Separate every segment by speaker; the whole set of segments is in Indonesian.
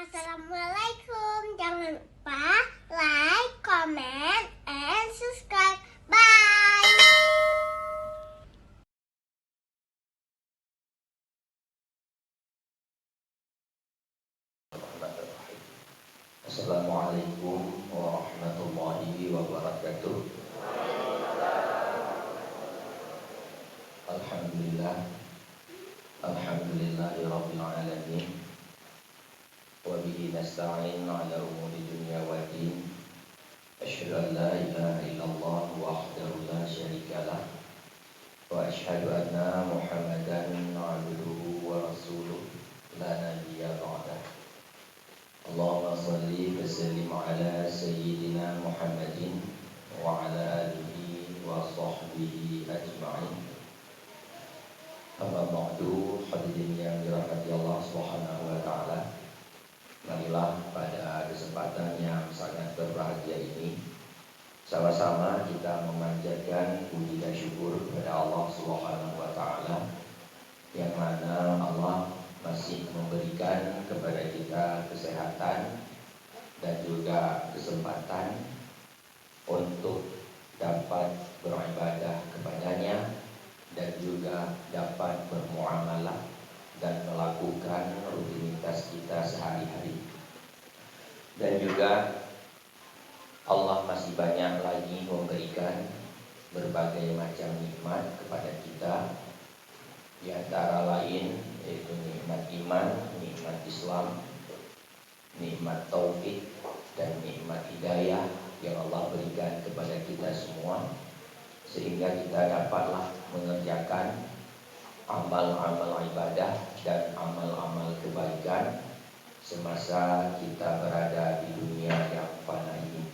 Speaker 1: Assalamualaikum. Jangan lupa like, comment, and subscribe. Bye.
Speaker 2: Assalamualaikum warahmatullahi wabarakatuh. Alhamdulillah, alhamdulillahi rabbil alamin. Wa bihi nasta'in ala umuri dunya wa din. Asyhadu an la ilaha illallah wahdahu la syarika lah. Wa asyhadu anna Muhammadan abduhu wa rasuluh la nabiyya ba'dah. Allahumma salli wa sallim ala sayyidina Muhammadin wa ala alihi wa sahbihi ajma'in. Amma ba'du, hadirin yang dirahmati Allah Subhanahu wa taala. Marilah pada kesempatan yang sangat berbahagia ini sama-sama kita memanjatkan puji dan syukur kepada Allah Subhanahu wa taala, yang mana Allah masih memberikan kepada kita kesehatan dan juga kesempatan untuk dapat beribadah kepadanya dan juga dapat bermuamalah dan melakukan rutinitas kita sehari-hari. Dan juga Allah masih banyak lagi memberikan berbagai macam nikmat kepada kita, di antara lain yaitu nikmat iman, nikmat Islam, nikmat taufik, dan nikmat hidayah yang Allah berikan kepada kita semua, sehingga kita dapatlah mengerjakan amal-amal ibadah dan amal-amal kebaikan semasa kita berada di dunia yang fana ini.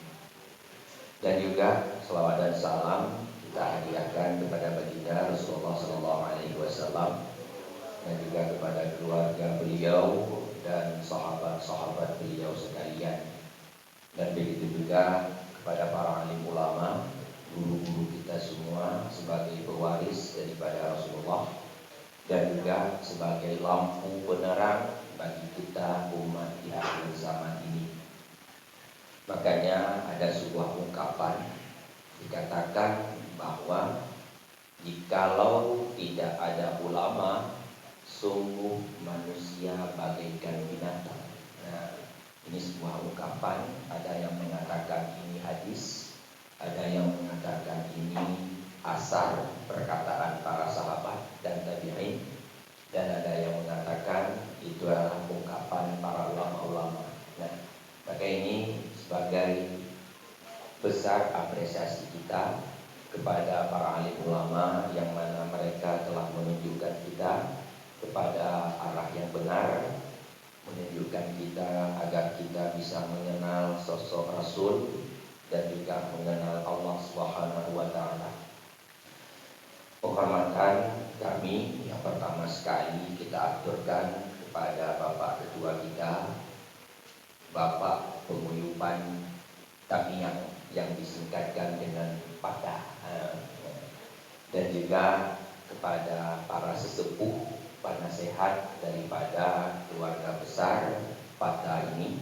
Speaker 2: Dan juga selawat dan salam kita hadiahkan kepada baginda Rasulullah SAW dan juga kepada keluarga beliau dan sahabat-sahabat beliau sekalian. Dan begitu juga kepada para alim ulama, guru-guru kita semua sebagai pewaris daripada Rasulullah, dan juga sebagai lampu penerang bagi kita umat di akhir zaman ini. Makanya ada sebuah ungkapan dikatakan bahwa jikalau tidak ada ulama, sungguh manusia bagaikan binatang. Nah, ini sebuah ungkapan. Ada yang mengatakan ini hadis, ada yang mengatakan ini asar perkataan para sahabat dan tabi'in, dan ada yang mengatakan itu adalah ungkapan para ulama-ulama. Nah, maka ini sebagai besar apresiasi kita kepada para alim ulama, yang mana mereka telah menunjukkan kita kepada arah yang benar, menunjukkan kita agar kita bisa mengenal sosok Rasul dan juga mengenal Allah Subhanahu wa taala. Penghormatan kami yang pertama sekali kita aturkan kepada Bapak Ketua kita, Bapak Penguyupan Tamiang yang disingkatkan dengan Pata, dan juga kepada para sesepuh, penasehat daripada keluarga besar Pata ini,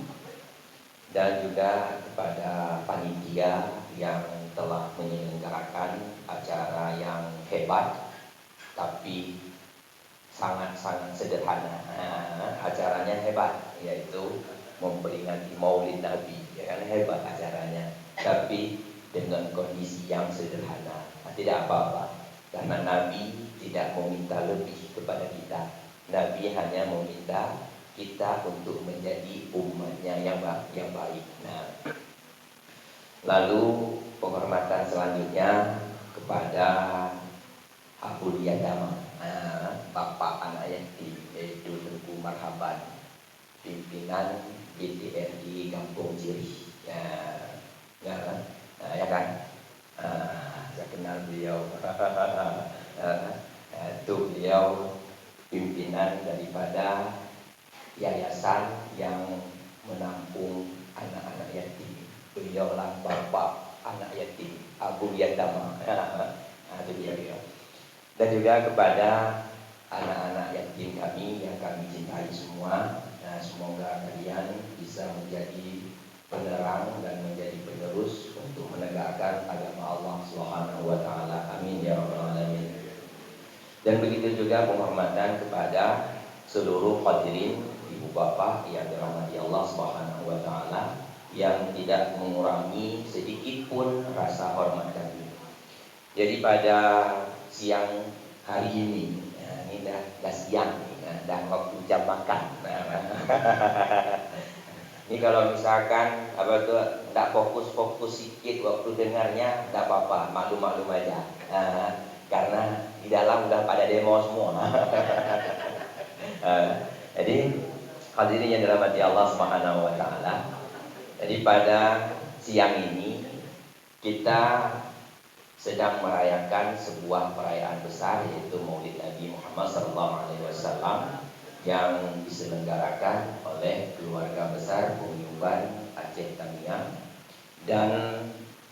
Speaker 2: dan juga kepada panitia yang telah menyelenggarakan acara yang hebat tapi sangat-sangat sederhana. Acaranya hebat, yaitu memperingati Maulid Nabi, ya kan, hebat acaranya, tapi dengan kondisi yang sederhana. Tidak apa-apa, karena Nabi tidak meminta lebih kepada kita. Nabi hanya meminta kita untuk menjadi umatnya yang baik. Nah, lalu penghormatan selanjutnya kepada Abul Yadama, Bapak anak yatim, yaitu Tengku Marhaban, pimpinan BTRI Kampung Ciri. Ya kan? Saya kenal beliau. Itu beliau pimpinan daripada yayasan yang menampung anak-anak yatim. Beliaulah bapak anak yatim, Abu Yadama. Itu beliau. Dan juga kepada anak-anak yatim kami yang kami cintai semua. Nah, semoga kalian bisa menjadi penerang dan menjadi penerus untuk menegakkan agama Allah Subhanahu wa taala. Amin ya rabbal alamin. Dan begitu juga penghormatan kepada seluruh hadirin ibu bapak yang dirahmati Allah Subhanahu wa taala, yang tidak mengurangi sedikit pun rasa hormat kami. Jadi pada siang hari ini, ini dah siang, dah waktu jam makan. Ini kalau misalkan apa tuh tidak fokus sedikit waktu dengarnya, tidak apa-apa, maklum aja. Karena di dalam udah pada demo semua. Jadi hadirin yang dirahmati Allah Subhanahu wa taala. Jadi pada siang ini kita sedang merayakan sebuah perayaan besar, yaitu Maulid Nabi Muhammad SAW yang diselenggarakan oleh keluarga besar Paguyuban Aceh Tamiang. Dan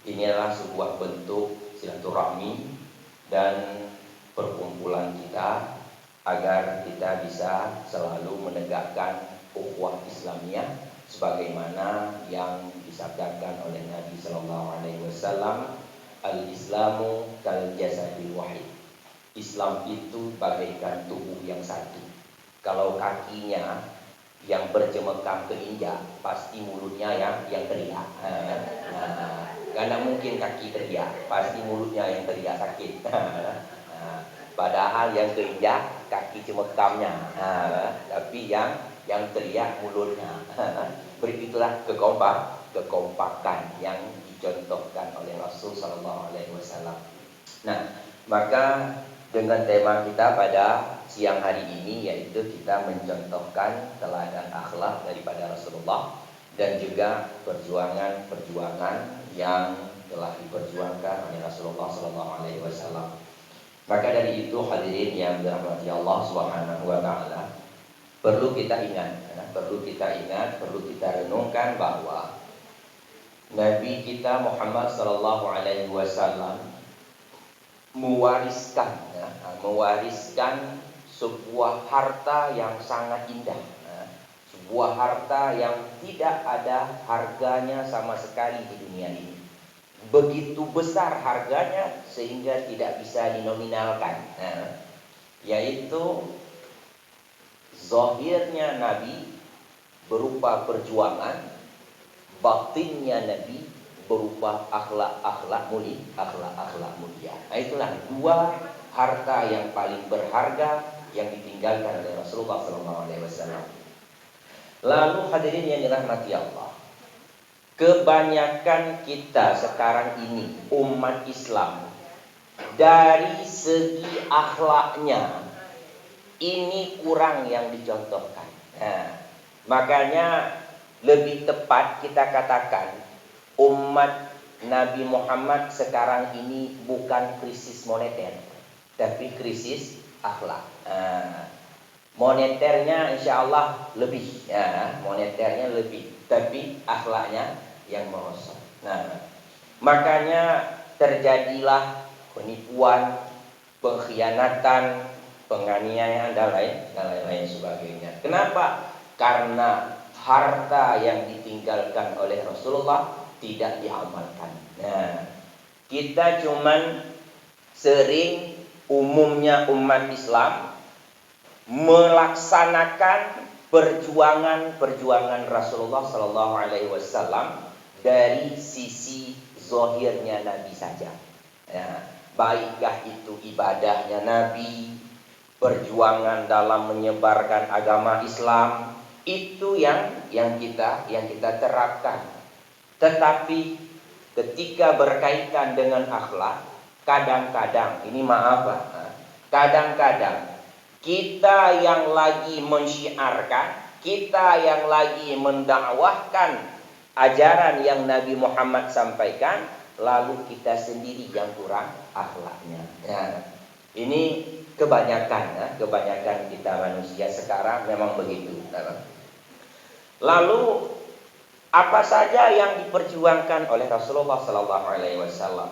Speaker 2: inilah sebuah bentuk silaturahmi dan perkumpulan kita agar kita bisa selalu menegakkan ukhuwah Islamiyah sebagaimana yang disabdakan oleh Nabi SAW, al-Islamu kal jasadil wahid. Islam itu bagaikan tubuh yang satu. Kalau kakinya yang berjemekam keinjak, pasti mulutnya yang teriak. Karena mungkin kaki teriak, pasti mulutnya yang teriak sakit. Padahal yang keinjak kaki cemekamnya, tapi yang teriak mulutnya. Begitulah kekompakan yang dicontohkan oleh Rasul Sallallahu Alaihi Wasallam. Nah, maka dengan tema kita pada siang hari ini, yaitu kita mencontohkan teladan akhlak daripada Rasulullah dan juga perjuangan yang telah diperjuangkan oleh Rasulullah Sallallahu Alaihi Wasallam. Maka dari itu hadirin yang dirahmati Allah Subhanahu wa taala, perlu kita ingat, perlu kita renungkan bahwa Nabi kita Muhammad sallallahu alaihi wasallam mewariskan sebuah harta yang sangat indah, sebuah harta yang tidak ada harganya sama sekali di dunia ini. Begitu besar harganya sehingga tidak bisa dinominalkan, yaitu zahirnya Nabi berupa perjuangan, batinnya Nabi berupa akhlak mulia. Itulah dua harta yang paling berharga yang ditinggalkan oleh Rasulullah SAW. Lalu hadirin yang dirahmati Allah, kebanyakan kita sekarang ini umat Islam dari segi akhlaknya ini kurang yang dicontohkan. Makanya lebih tepat kita katakan umat Nabi Muhammad sekarang ini bukan krisis moneter, tapi krisis akhlak. Moneternya insya Allah lebih, tapi akhlaknya yang merosot. Makanya terjadilah penipuan, pengkhianatan, penganiayaan dan lain sebagainya. Kenapa? Karena harta yang ditinggalkan oleh Rasulullah tidak diamalkan. Kita cuman sering umumnya umat Islam melaksanakan perjuangan Rasulullah Sallallahu Alaihi Wasallam dari sisi zahirnya Nabi saja. Baikkah itu ibadahnya Nabi, perjuangan dalam menyebarkan agama Islam, itu yang kita terapkan. Tetapi ketika berkaitan dengan akhlak, kadang-kadang kita yang lagi mensyiarkan, kita yang lagi mendakwahkan ajaran yang Nabi Muhammad sampaikan, lalu kita sendiri yang kurang akhlaknya. Ini kebanyakan kita manusia sekarang memang begitu. Lalu apa saja yang diperjuangkan oleh Rasulullah Sallallahu Alaihi Wasallam?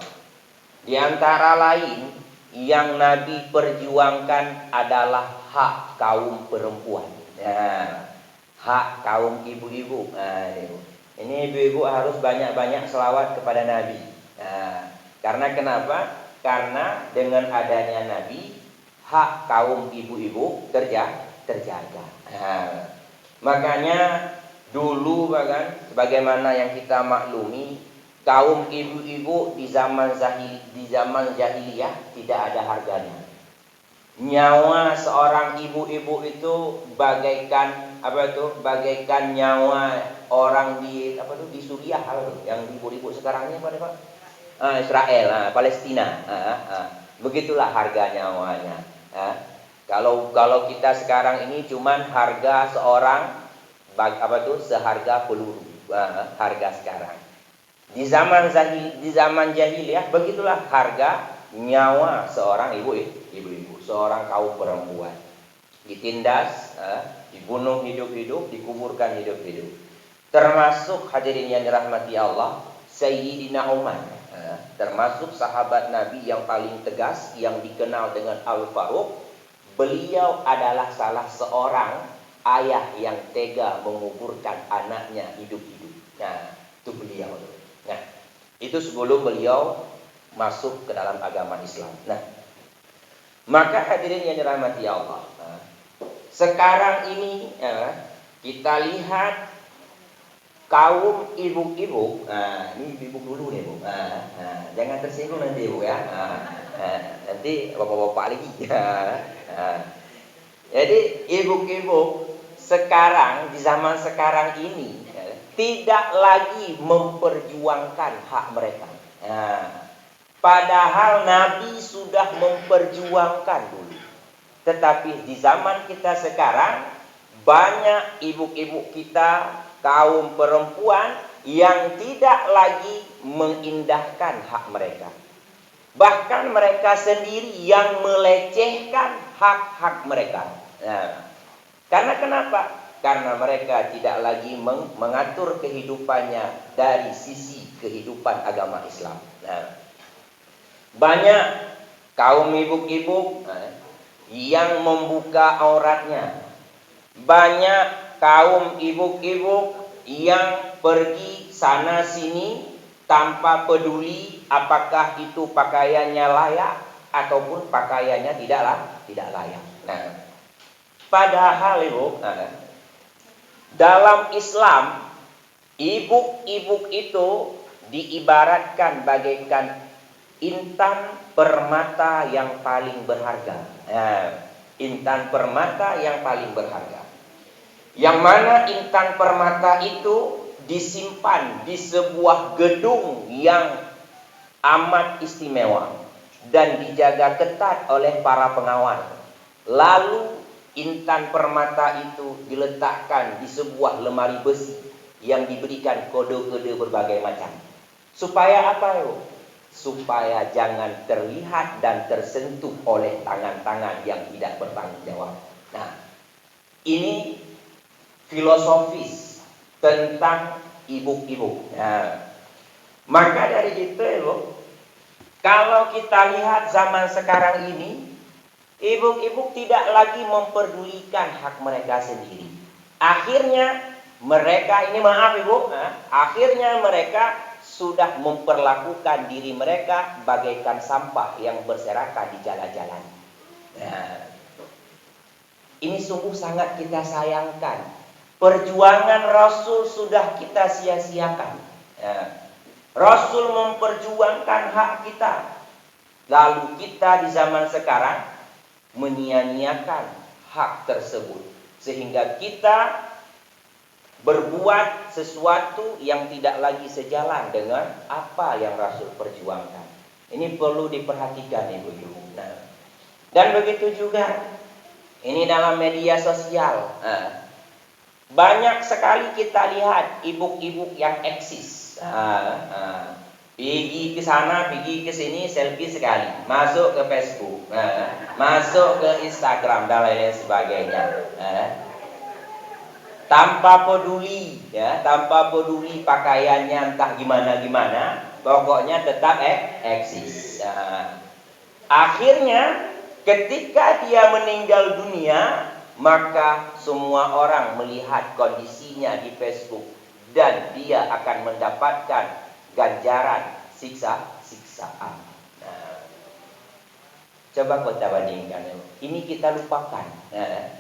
Speaker 2: Di antara lain yang Nabi perjuangkan adalah hak kaum perempuan. hak kaum ibu-ibu. Nah, ini ibu-ibu harus banyak-banyak selawat kepada Nabi. Nah, karena kenapa? Karena dengan adanya Nabi, hak kaum ibu-ibu terjaga. Nah, makanya dulu bahkan sebagaimana yang kita maklumi, kaum ibu-ibu di zaman jahiliyah tidak ada harganya. Nyawa seorang ibu-ibu itu bagaikan bagaikan nyawa orang di di Suriah yang ibu-ibu sekarang ini Pak? Israel, Palestina. Begitulah harga nyawanya. Kalau kita sekarang ini cuman harga seorang seharga peluru. Harga sekarang. Di zaman jahiliyah begitulah harga nyawa seorang ibu-ibu, seorang kaum perempuan. Ditindas, dibunuh hidup-hidup, dikuburkan hidup-hidup. Termasuk hadirin yang dirahmati Allah, Sayyidina Umar, termasuk sahabat Nabi yang paling tegas yang dikenal dengan Al-Faruq. Beliau adalah salah seorang ayah yang tega menguburkan anaknya hidup-hidup. Nah, itu beliau. Nah, itu sebelum beliau masuk ke dalam agama Islam. Nah, maka hadirin yang dirahmati Allah, sekarang ini kita lihat kaum ibu-ibu. Ini ibu dulu nih Bu. Jangan tersinggung nanti Bu ya. Nanti bapak-bapak lagi. Jadi ibu-ibu sekarang di zaman sekarang ini tidak lagi memperjuangkan hak mereka. Padahal Nabi sudah memperjuangkan dulu. Tetapi di zaman kita sekarang banyak ibu-ibu kita, kaum perempuan yang tidak lagi mengindahkan hak mereka. Bahkan mereka sendiri yang melecehkan hak-hak mereka. Karena kenapa? Karena mereka tidak lagi mengatur kehidupannya dari sisi kehidupan agama Islam. Banyak kaum ibu-ibu yang membuka auratnya. Banyak kaum ibu-ibu yang pergi sana sini tanpa peduli apakah itu pakaiannya layak ataupun pakaiannya tidak layak. Padahal Ibu, dalam Islam ibu-ibu itu diibaratkan bagaikan intan permata yang paling berharga. Intan permata yang paling berharga. Yang mana intan permata itu disimpan di sebuah gedung yang amat istimewa dan dijaga ketat oleh para pengawal. Lalu intan permata itu diletakkan di sebuah lemari besi yang diberikan kode-kode berbagai macam. Supaya apa? Supaya jangan terlihat dan tersentuh oleh tangan-tangan yang tidak bertanggung jawab. Ini filosofis tentang ibu-ibu. Maka dari itu kalau kita lihat zaman sekarang ini, ibu-ibu tidak lagi memperdulikan hak mereka sendiri. Akhirnya mereka akhirnya mereka sudah memperlakukan diri mereka bagaikan sampah yang berserakan di jalan-jalan. Ini sungguh sangat kita sayangkan. Perjuangan Rasul sudah kita sia-siakan. Rasul memperjuangkan hak kita. Lalu kita di zaman sekarang menyia-nyiakan hak tersebut. Sehingga kita berbuat sesuatu yang tidak lagi sejalan dengan apa yang Rasul perjuangkan. Ini perlu diperhatikan Ibu-ibu. Dan begitu juga ini dalam media sosial. Banyak sekali kita lihat ibu-ibu yang eksis. Pergi ke sana, pergi ke sini, selfie sekali, masuk ke Facebook, masuk ke Instagram dan lain sebagainya. Tanpa peduli, tanpa peduli pakaiannya entah gimana, pokoknya tetap eksis. Akhirnya ketika dia meninggal dunia, maka semua orang melihat kondisinya di Facebook dan dia akan mendapatkan ganjaran siksaan. Nah, coba kita bandingkan. Ini kita lupakan. Nah,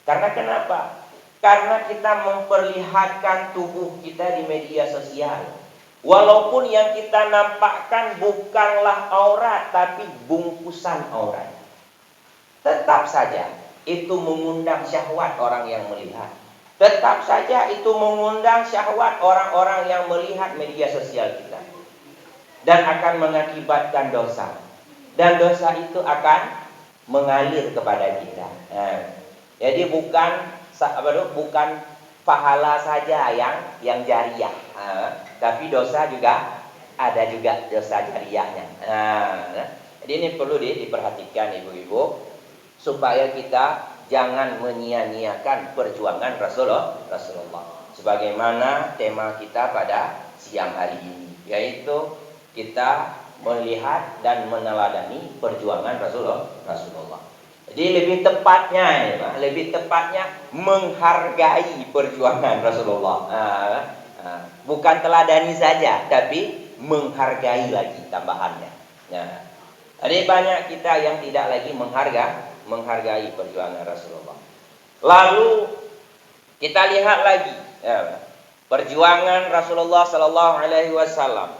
Speaker 2: karena kenapa? Karena kita memperlihatkan tubuh kita di media sosial. Walaupun yang kita nampakkan bukanlah aurat, tapi bungkusan aurat. Tetap saja itu mengundang syahwat orang yang melihat. Tetap saja itu mengundang syahwat orang-orang yang melihat media sosial kita. Dan akan mengakibatkan dosa. Dan dosa itu akan mengalir kepada kita. Nah, jadi bukan pahala saja yang jariah, tapi dosa juga ada juga dosa jariahnya. Jadi ini perlu diperhatikan ibu-ibu supaya kita jangan menyia-nyiakan perjuangan Rasulullah. Sebagaimana tema kita pada siang hari ini, yaitu kita melihat dan meneladani perjuangan Rasulullah. Jadi lebih tepatnya menghargai perjuangan Rasulullah. Bukan teladani saja, tapi menghargai lagi tambahannya. Nah, jadi banyak kita yang tidak lagi menghargai perjuangan Rasulullah. Lalu kita lihat lagi perjuangan Rasulullah Sallallahu Alaihi Wasallam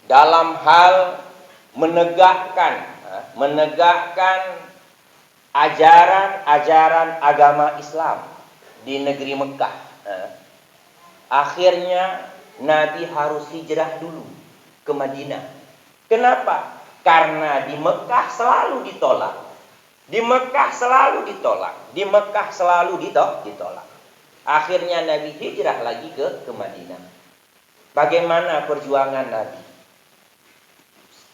Speaker 2: dalam hal menegakkan ajaran agama Islam di negeri Mekah. Akhirnya Nabi harus hijrah dulu ke Madinah. Kenapa? Karena di Mekah selalu ditolak. Akhirnya Nabi hijrah lagi ke Madinah. Bagaimana perjuangan Nabi?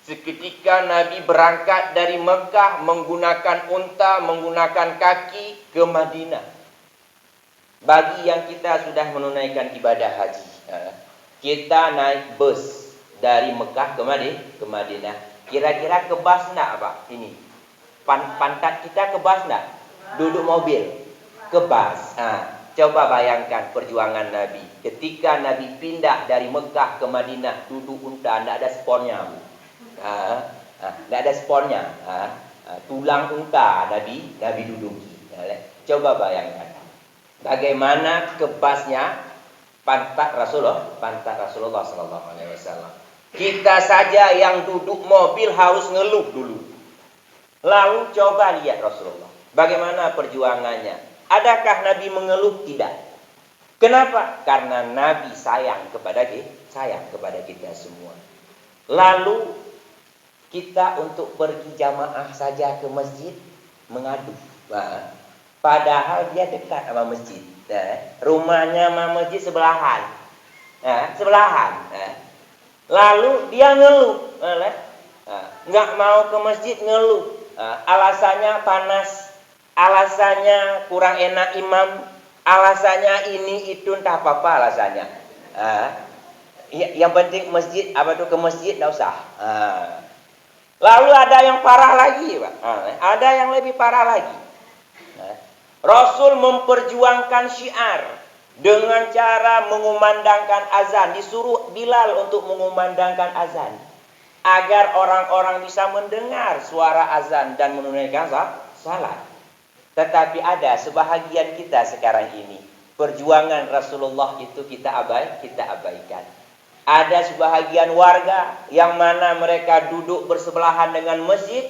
Speaker 2: Seketika Nabi berangkat dari Mekah menggunakan unta, menggunakan kaki ke Madinah. Bagi yang kita sudah menunaikan ibadah haji, kita naik bus dari Mekah ke Madinah. Kira-kira kebas enggak Pak? Ini pantat kita kebas enggak? Duduk mobil kebas. Coba bayangkan perjuangan Nabi. Ketika Nabi pindah dari Mekah ke Madinah, duduk unta, enggak ada spornya. Tidak ada spornya, tulang unta Nabi duduki. Coba bayangkan bagaimana kebasnya pantat Rasulullah Sallallahu Alaihi Wasallam. Kita saja yang duduk mobil harus ngeluh dulu. Lalu coba lihat Rasulullah, bagaimana perjuangannya. Adakah Nabi mengeluh? Tidak. Kenapa? Karena Nabi sayang kepada kita semua. Lalu kita untuk pergi jamaah saja ke masjid mengadu. Padahal dia dekat sama masjid. Rumahnya sama masjid sebelahan. Lalu dia ngeluh. Nggak mau ke masjid ngeluh. Alasannya panas. Alasannya kurang enak imam. Alasannya ini itu entah apa alasannya. Yang penting masjid, ke masjid enggak usah. Lalu ada yang parah lagi, Pak. Ada yang lebih parah lagi. Rasul memperjuangkan syiar dengan cara mengumandangkan azan. Disuruh Bilal untuk mengumandangkan azan agar orang-orang bisa mendengar suara azan dan menunaikan salat. Tetapi ada sebahagian kita sekarang ini, perjuangan Rasulullah itu kita abaikan. Ada sebahagian warga yang mana mereka duduk bersebelahan dengan masjid,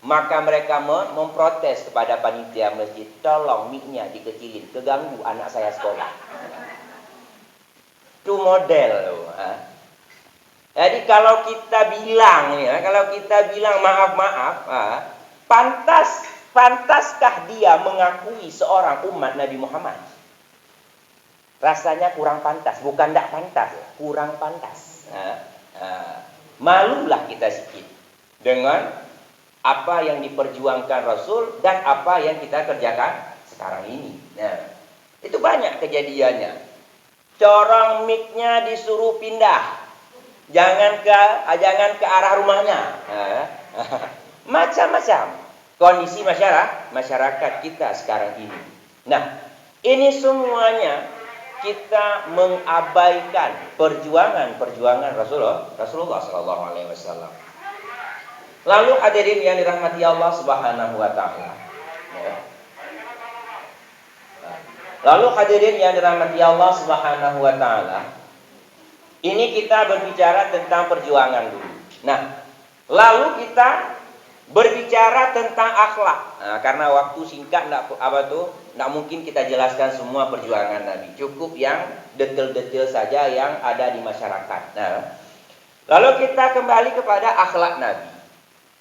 Speaker 2: maka mereka memprotes kepada panitia masjid, tolong mic-nya dikecilin, keganggu anak saya sekolah. Itu model. Jadi kalau kita bilang maaf, pantaskah dia mengakui seorang umat Nabi Muhammad? Rasanya kurang pantas, bukan tidak pantas, kurang pantas. Malulah kita sedikit dengan apa yang diperjuangkan Rasul dan apa yang kita kerjakan sekarang ini. Itu banyak kejadiannya. Corong mic-nya disuruh pindah, jangan ke arah rumahnya. Macam-macam kondisi masyarakat kita sekarang ini. Nah, ini semuanya kita mengabaikan perjuangan Rasulullah Sallallahu Alaihi Wasallam. Lalu hadirin yang dirahmati Allah Subhanahu Wa Taala. Ya. Lalu hadirin yang dirahmati Allah Subhanahu Wa Taala. Ini kita berbicara tentang perjuangan dulu. Nah, lalu kita berbicara tentang akhlak. Nah, karena waktu singkat nggak mungkin kita jelaskan semua perjuangan Nabi. Cukup yang detail-detail saja yang ada di masyarakat. Nah, lalu kita kembali kepada akhlak Nabi.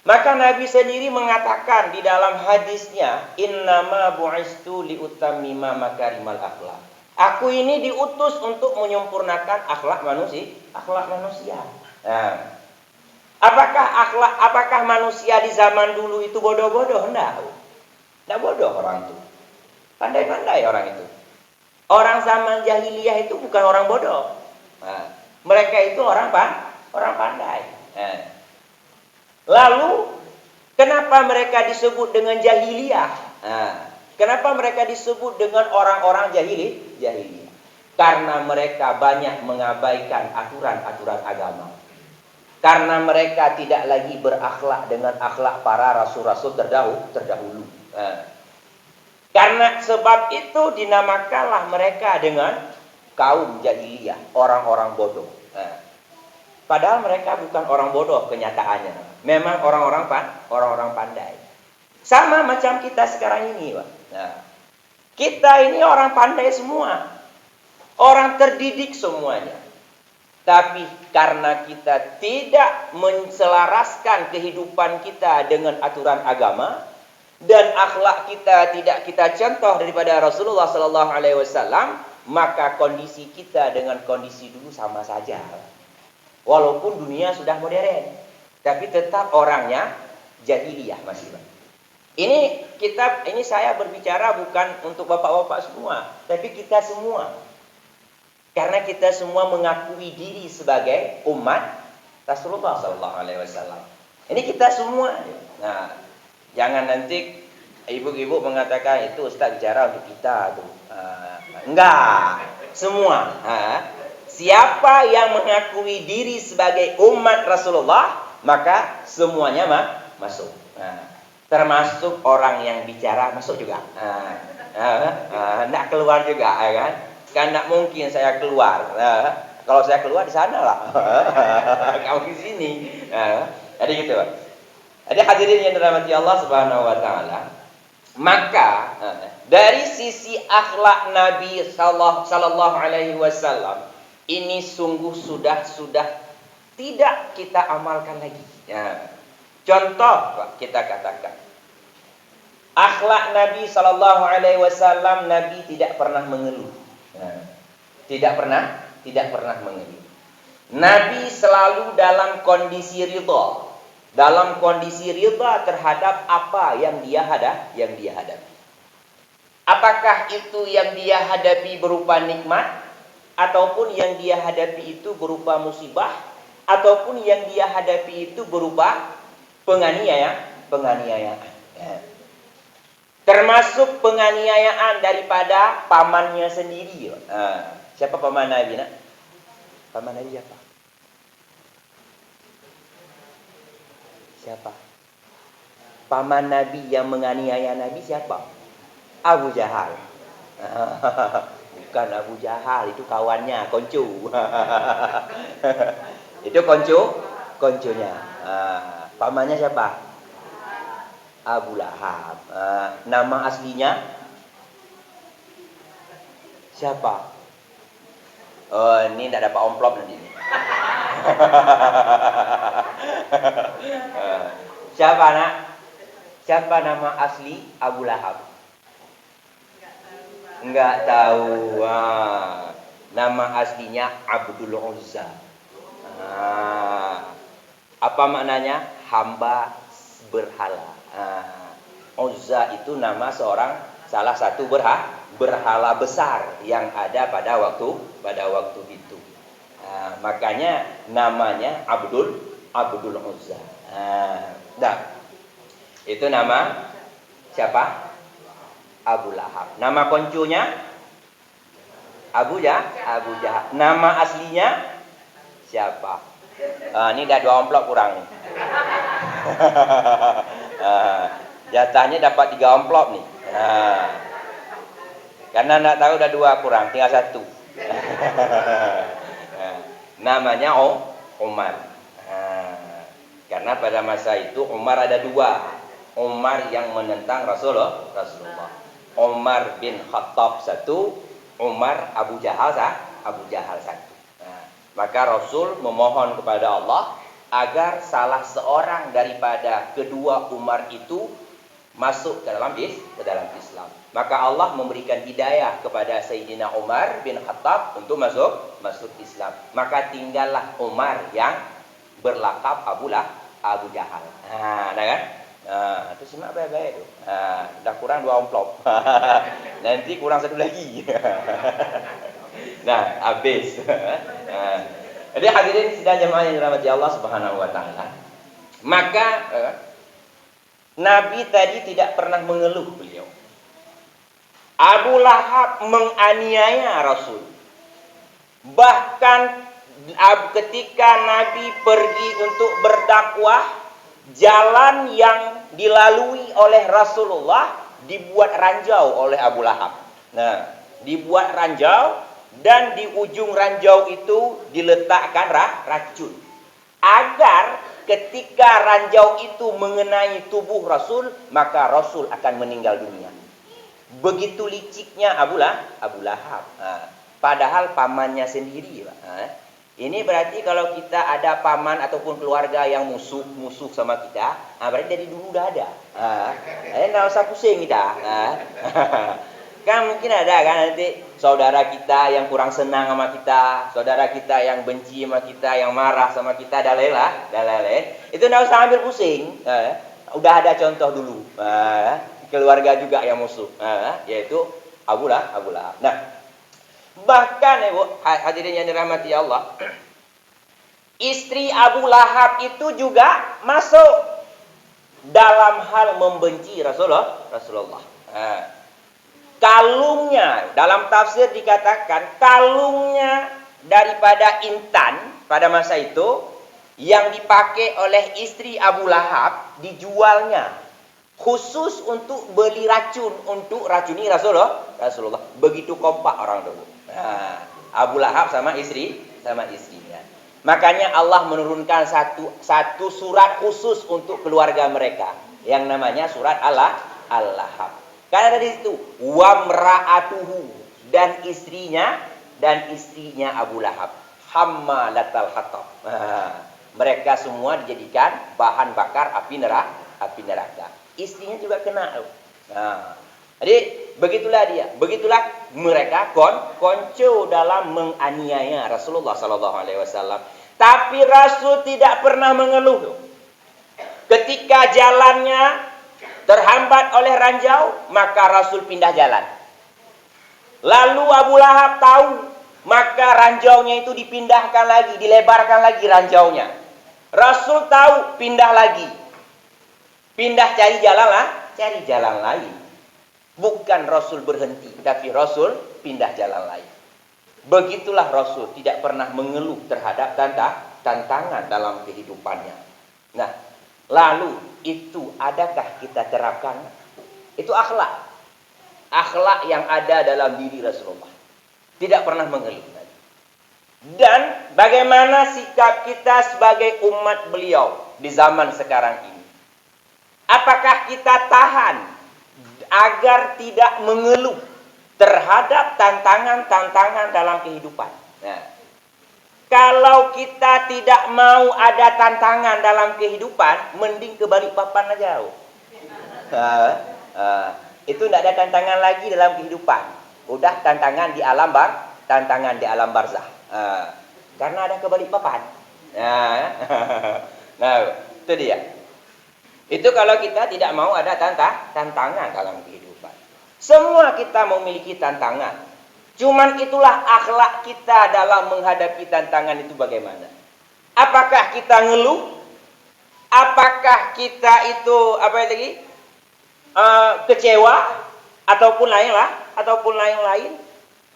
Speaker 2: Maka Nabi sendiri mengatakan di dalam hadisnya, innama bu'istu liutammima makarimal akhlak. Aku ini diutus untuk menyempurnakan akhlak manusia. Nah, apakah manusia di zaman dulu itu bodoh-bodoh? Enggak bodoh orang itu. Pandai-pandai orang itu. Orang zaman jahiliyah itu bukan orang bodoh. Nah, mereka itu orang pandai. Nah, lalu kenapa mereka disebut dengan jahiliyah? Nah, kenapa mereka disebut dengan orang-orang jahiliyah? Karena mereka banyak mengabaikan aturan-aturan agama. Karena mereka tidak lagi berakhlak dengan akhlak para rasul-rasul terdahulu. Nah, karena sebab itu dinamakanlah mereka dengan kaum jahiliyah, orang-orang bodoh. Nah, padahal mereka bukan orang bodoh kenyataannya. Memang orang-orang pandai. Sama macam kita sekarang ini, Pak. Nah, kita ini orang pandai semua. Orang terdidik semuanya. Tapi karena kita tidak menselaraskan kehidupan kita dengan aturan agama dan akhlak kita tidak kita contoh daripada Rasulullah Sallallahu Alaihi Wasallam, maka kondisi kita dengan kondisi dulu sama saja. Walaupun dunia sudah modern, tapi tetap orangnya jahiliyah masih. Ini saya berbicara bukan untuk bapak-bapak semua, tapi kita semua. Karena kita semua mengakui diri sebagai umat Rasulullah Sallallahu Alaihi Wasallam. Ini kita semua. Nah, jangan nanti ibu-ibu mengatakan itu Ustaz bicara untuk kita tuh. Enggak, semua. Siapa yang mengakui diri sebagai umat Rasulullah, maka semuanya masuk. Termasuk orang yang bicara masuk juga. Enggak keluar juga, ya kan? Kan tidak mungkin saya keluar. Kalau saya keluar di sana lah. Kamu di sini. Jadi gitu. Jadi hadirin yang dirahmati Allah Subhanahu Wa Taala. Maka dari sisi akhlak Nabi Sallallahu Alaihi Wasallam ini sungguh sudah tidak kita amalkan lagi. Contoh kita katakan. Akhlak Nabi Sallallahu Alaihi Wasallam, Nabi tidak pernah mengeluh. Tidak pernah mengeluh. Nabi selalu dalam kondisi ridha. Dalam kondisi ridha terhadap apa yang dia hadapi. Apakah itu yang dia hadapi berupa nikmat, ataupun yang dia hadapi itu berupa musibah, ataupun yang dia hadapi itu berupa penganiayaan. Termasuk penganiayaan daripada pamannya sendiri. Siapa paman Nabi, nak? Paman Nabi siapa? Siapa? Paman Nabi yang menganiaya Nabi siapa? Abu Jahal. Bukan Abu Jahal, itu kawannya, konco. Itu konconya. Pamannya siapa? Abu Lahab. Nama aslinya siapa? Oh, ini tidak dapat amplop nanti. Siapa, nak? Siapa nama asli Abu Lahab? Enggak tahu. Nama aslinya Abdul Uzza. Apa maknanya? Hamba berhala. Uzza itu nama salah satu berhala besar yang ada pada waktu itu. Makanya namanya Abdul Uzza. Itu nama siapa? Abu Lahab. Nama konconya Abu Jahal. Nama aslinya siapa? Ini dah 2 amplop kurang nih. Jatahnya dapat 3 amplop nih. Karena nak tahu udah 2 kurang, tinggal 1. Namanya Umar. Karena pada masa itu Umar ada 2. Umar yang menentang Rasulullah. Umar bin Khattab 1, Umar Abu Jahal 1. Maka Rasul memohon kepada Allah agar salah seorang daripada kedua Umar itu masuk ke dalam Islam. Maka Allah memberikan hidayah kepada Sayyidina Umar bin Khattab untuk masuk Islam. Maka tinggallah Umar yang berlakab Abu Jahal. Dah kan? Itu simak baik-baik tu. Dah kurang 2 amplop. Nanti kurang 1 lagi. Nah, habis. Jadi hadirin sidang jemaah yang dirahmati Allah Subhanahu wa taala. Maka Nabi tadi tidak pernah mengeluh beliau. Abu Lahab menganiaya Rasul. Bahkan ketika Nabi pergi untuk berdakwah, jalan yang dilalui oleh Rasulullah dibuat ranjau oleh Abu Lahab. Nah, dibuat ranjau dan di ujung ranjau itu diletakkan racun. Agar ketika ranjau itu mengenai tubuh Rasul, maka Rasul akan meninggal dunia. Begitu liciknya Abu Lahab. Padahal pamannya sendiri. Ini berarti kalau kita ada paman ataupun keluarga yang musuh sama kita, berarti dari dulu udah ada. Nggak usah pusing kita. Kan mungkin ada kan nanti saudara kita yang kurang senang sama kita, saudara kita yang benci sama kita, yang marah sama kita, dan lain-lain. Itu nggak usah ambil pusing. Udah ada contoh dulu. Keluarga juga yang musuh, yaitu Abu Lahab. Nah, bahkan Ibu hadirin yang dirahmati Allah, istri Abu Lahab itu juga masuk dalam hal membenci Rasulullah. Kalungnya, dalam tafsir dikatakan kalungnya daripada intan pada masa itu yang dipakai oleh istri Abu Lahab dijualnya khusus untuk beli racun untuk racuni Rasulullah. Begitu kompak orang dulu. Abu Lahab sama istrinya. Makanya Allah menurunkan satu surat khusus untuk keluarga mereka yang namanya surat Al-Lahab. Karena dari situ wamra'atuhu dan istrinya Abu Lahab hammalatal hatab. Mereka semua dijadikan bahan bakar api neraka. Istrinya juga kena. Jadi begitulah mereka konco dalam menganiaya Rasulullah sallallahu alaihi wasallam. Tapi Rasul tidak pernah mengeluh. Ketika jalannya terhambat oleh ranjau, maka Rasul pindah jalan. Lalu Abu Lahab tahu, maka ranjaunya itu dipindahkan lagi, dilebarkan lagi ranjaunya. Rasul tahu, pindah lagi. Pindah cari jalan lain. Bukan Rasul berhenti, tapi Rasul pindah jalan lain. Begitulah Rasul tidak pernah mengeluh terhadap tantangan dalam kehidupannya. Nah, lalu itu adakah kita terapkan? Itu akhlak. Akhlak yang ada dalam diri Rasulullah. Tidak pernah mengeluh. Dan bagaimana sikap kita sebagai umat beliau di zaman sekarang ini? Apakah kita tahan agar tidak mengeluh terhadap tantangan-tantangan dalam kehidupan? Nah, kalau kita tidak mau ada tantangan dalam kehidupan, mending ke Balikpapan aja. Itu tidak ada tantangan lagi dalam kehidupan. Udah tantangan di alam barzah. Karena ada ke Balikpapan. Nah, itu dia. Itu kalau kita tidak mau ada tantangan dalam kehidupan. Semua kita memiliki tantangan. Cuman itulah akhlak kita dalam menghadapi tantangan itu bagaimana. Apakah kita ngeluh? Apakah kita itu kecewa? ataupun lain-lain.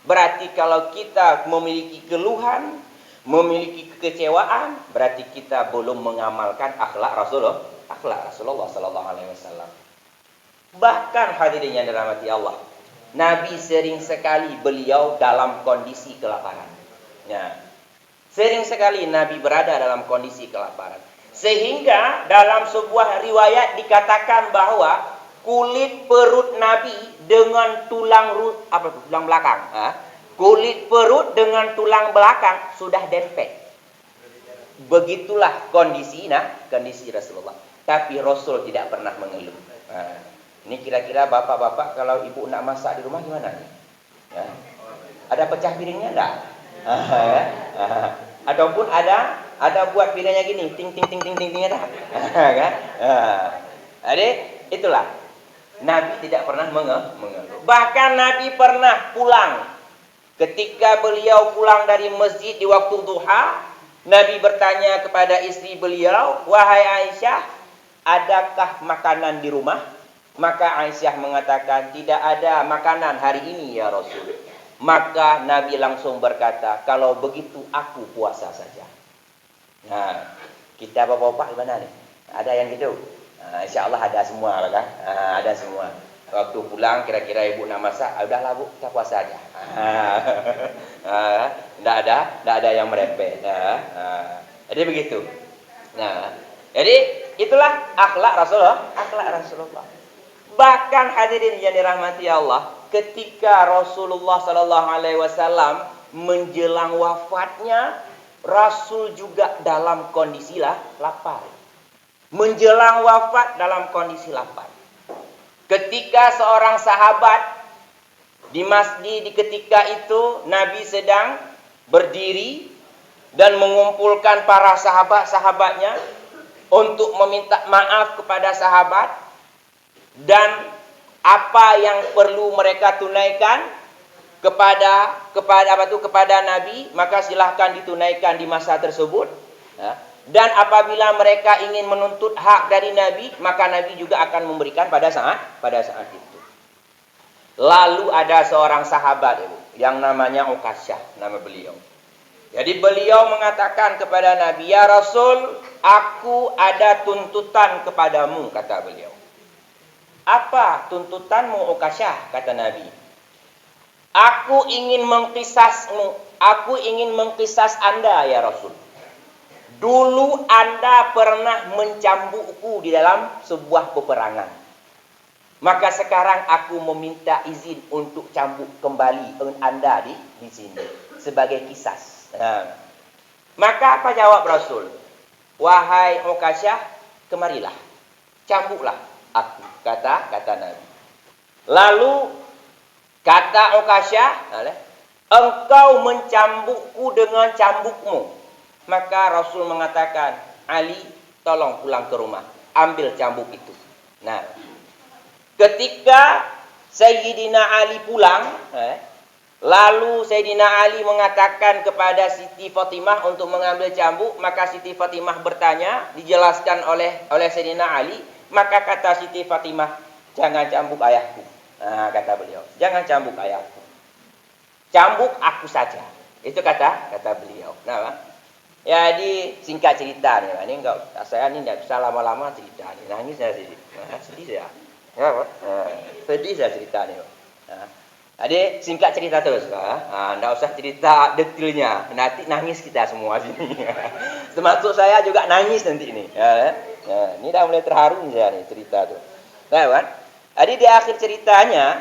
Speaker 2: Berarti kalau kita memiliki keluhan, memiliki kekecewaan, berarti kita belum mengamalkan akhlak Rasulullah sallallahu alaihi wasallam. Bahkan hadirin yang dirahmati Allah, Nabi sering sekali beliau dalam kondisi kelaparan. Ya. Sering sekali Nabi berada dalam kondisi kelaparan. Sehingga dalam sebuah riwayat dikatakan bahwa kulit perut Nabi dengan tulang belakang. Kulit perut dengan tulang belakang sudah dempet. Begitulah kondisi Rasulullah. Tapi Rasul tidak pernah mengeluh. Ini kira-kira bapak-bapak kalau ibu nak masak di rumah gimana nih? Ya. Ada pecah piringnya enggak? Ataupun ada buat piringnya gini, ting ting ting ting ting ting ada. Kan? Jadi itulah Nabi tidak pernah mengeluh. Bahkan Nabi pernah pulang. Ketika beliau pulang dari masjid di waktu duha, Nabi bertanya kepada istri beliau, "Wahai Aisyah, adakah makanan di rumah?" Maka Aisyah mengatakan, "Tidak ada makanan hari ini ya Rasul." Maka Nabi langsung berkata, "Kalau begitu aku puasa saja." Nah, kita bapak-bapak gimana nih? Ada yang gitu? Insya Allah ada semua kan? Ada semua. Waktu pulang kira-kira ibu nak masak, udahlah bu, kita puasa aja. Tidak ada yang merepet. Jadi begitu. Nah, jadi itulah akhlak Rasulullah. Bahkan hadirin yang dirahmati Allah, ketika Rasulullah sallallahu alaihi wasallam menjelang wafatnya, Rasul juga dalam kondisi lapar. Menjelang wafat dalam kondisi lapar. Ketika seorang sahabat di masjid ketika itu, Nabi sedang berdiri dan mengumpulkan para sahabat-sahabatnya untuk meminta maaf kepada sahabat dan apa yang perlu mereka tunaikan kepada Nabi, maka silahkan ditunaikan di masa tersebut. Dan apabila mereka ingin menuntut hak dari Nabi, maka Nabi juga akan memberikan pada saat itu. Lalu ada seorang sahabat yang namanya Uqasyah, nama beliau. Jadi beliau mengatakan kepada Nabi, "Ya Rasul, aku ada tuntutan kepadamu," kata beliau. "Apa tuntutanmu Uqasyah?" kata Nabi. Aku ingin mengkisas Anda ya Rasul. Dulu Anda pernah mencambukku di dalam sebuah peperangan. Maka sekarang aku meminta izin untuk cambuk kembali Anda di sini sebagai kisas. Maka apa jawab Rasul? "Wahai Uqasyah, kemarilah, cambuklah aku," kata Nabi. Lalu kata Uqasyah, "Engkau mencambukku dengan cambukmu." Maka Rasul mengatakan, "Ali, tolong pulang ke rumah, ambil cambuk itu." Nah, ketika Sayyidina Ali pulang, lalu Sayyidina Ali mengatakan kepada Siti Fatimah untuk mengambil cambuk, maka Siti Fatimah bertanya, dijelaskan oleh Sayyidina Ali, maka kata Siti Fatimah, "Jangan cambuk ayahku." Nah, kata beliau, "Jangan cambuk ayahku. Cambuk aku saja." Itu kata beliau. Nah, jadi singkat cerita nih, ini saya tidak bisa lama-lama cerita nih, nangis saya sedih, sedih saya, sedih saya cerita nih. Jadi singkat cerita terus, tidak usah cerita detailnya, nanti nangis kita semua sini. Termasuk saya juga nangis nanti ini. Ini dah mulai terharu nih saya nih cerita tuh. Nah, kan? Jadi di akhir ceritanya,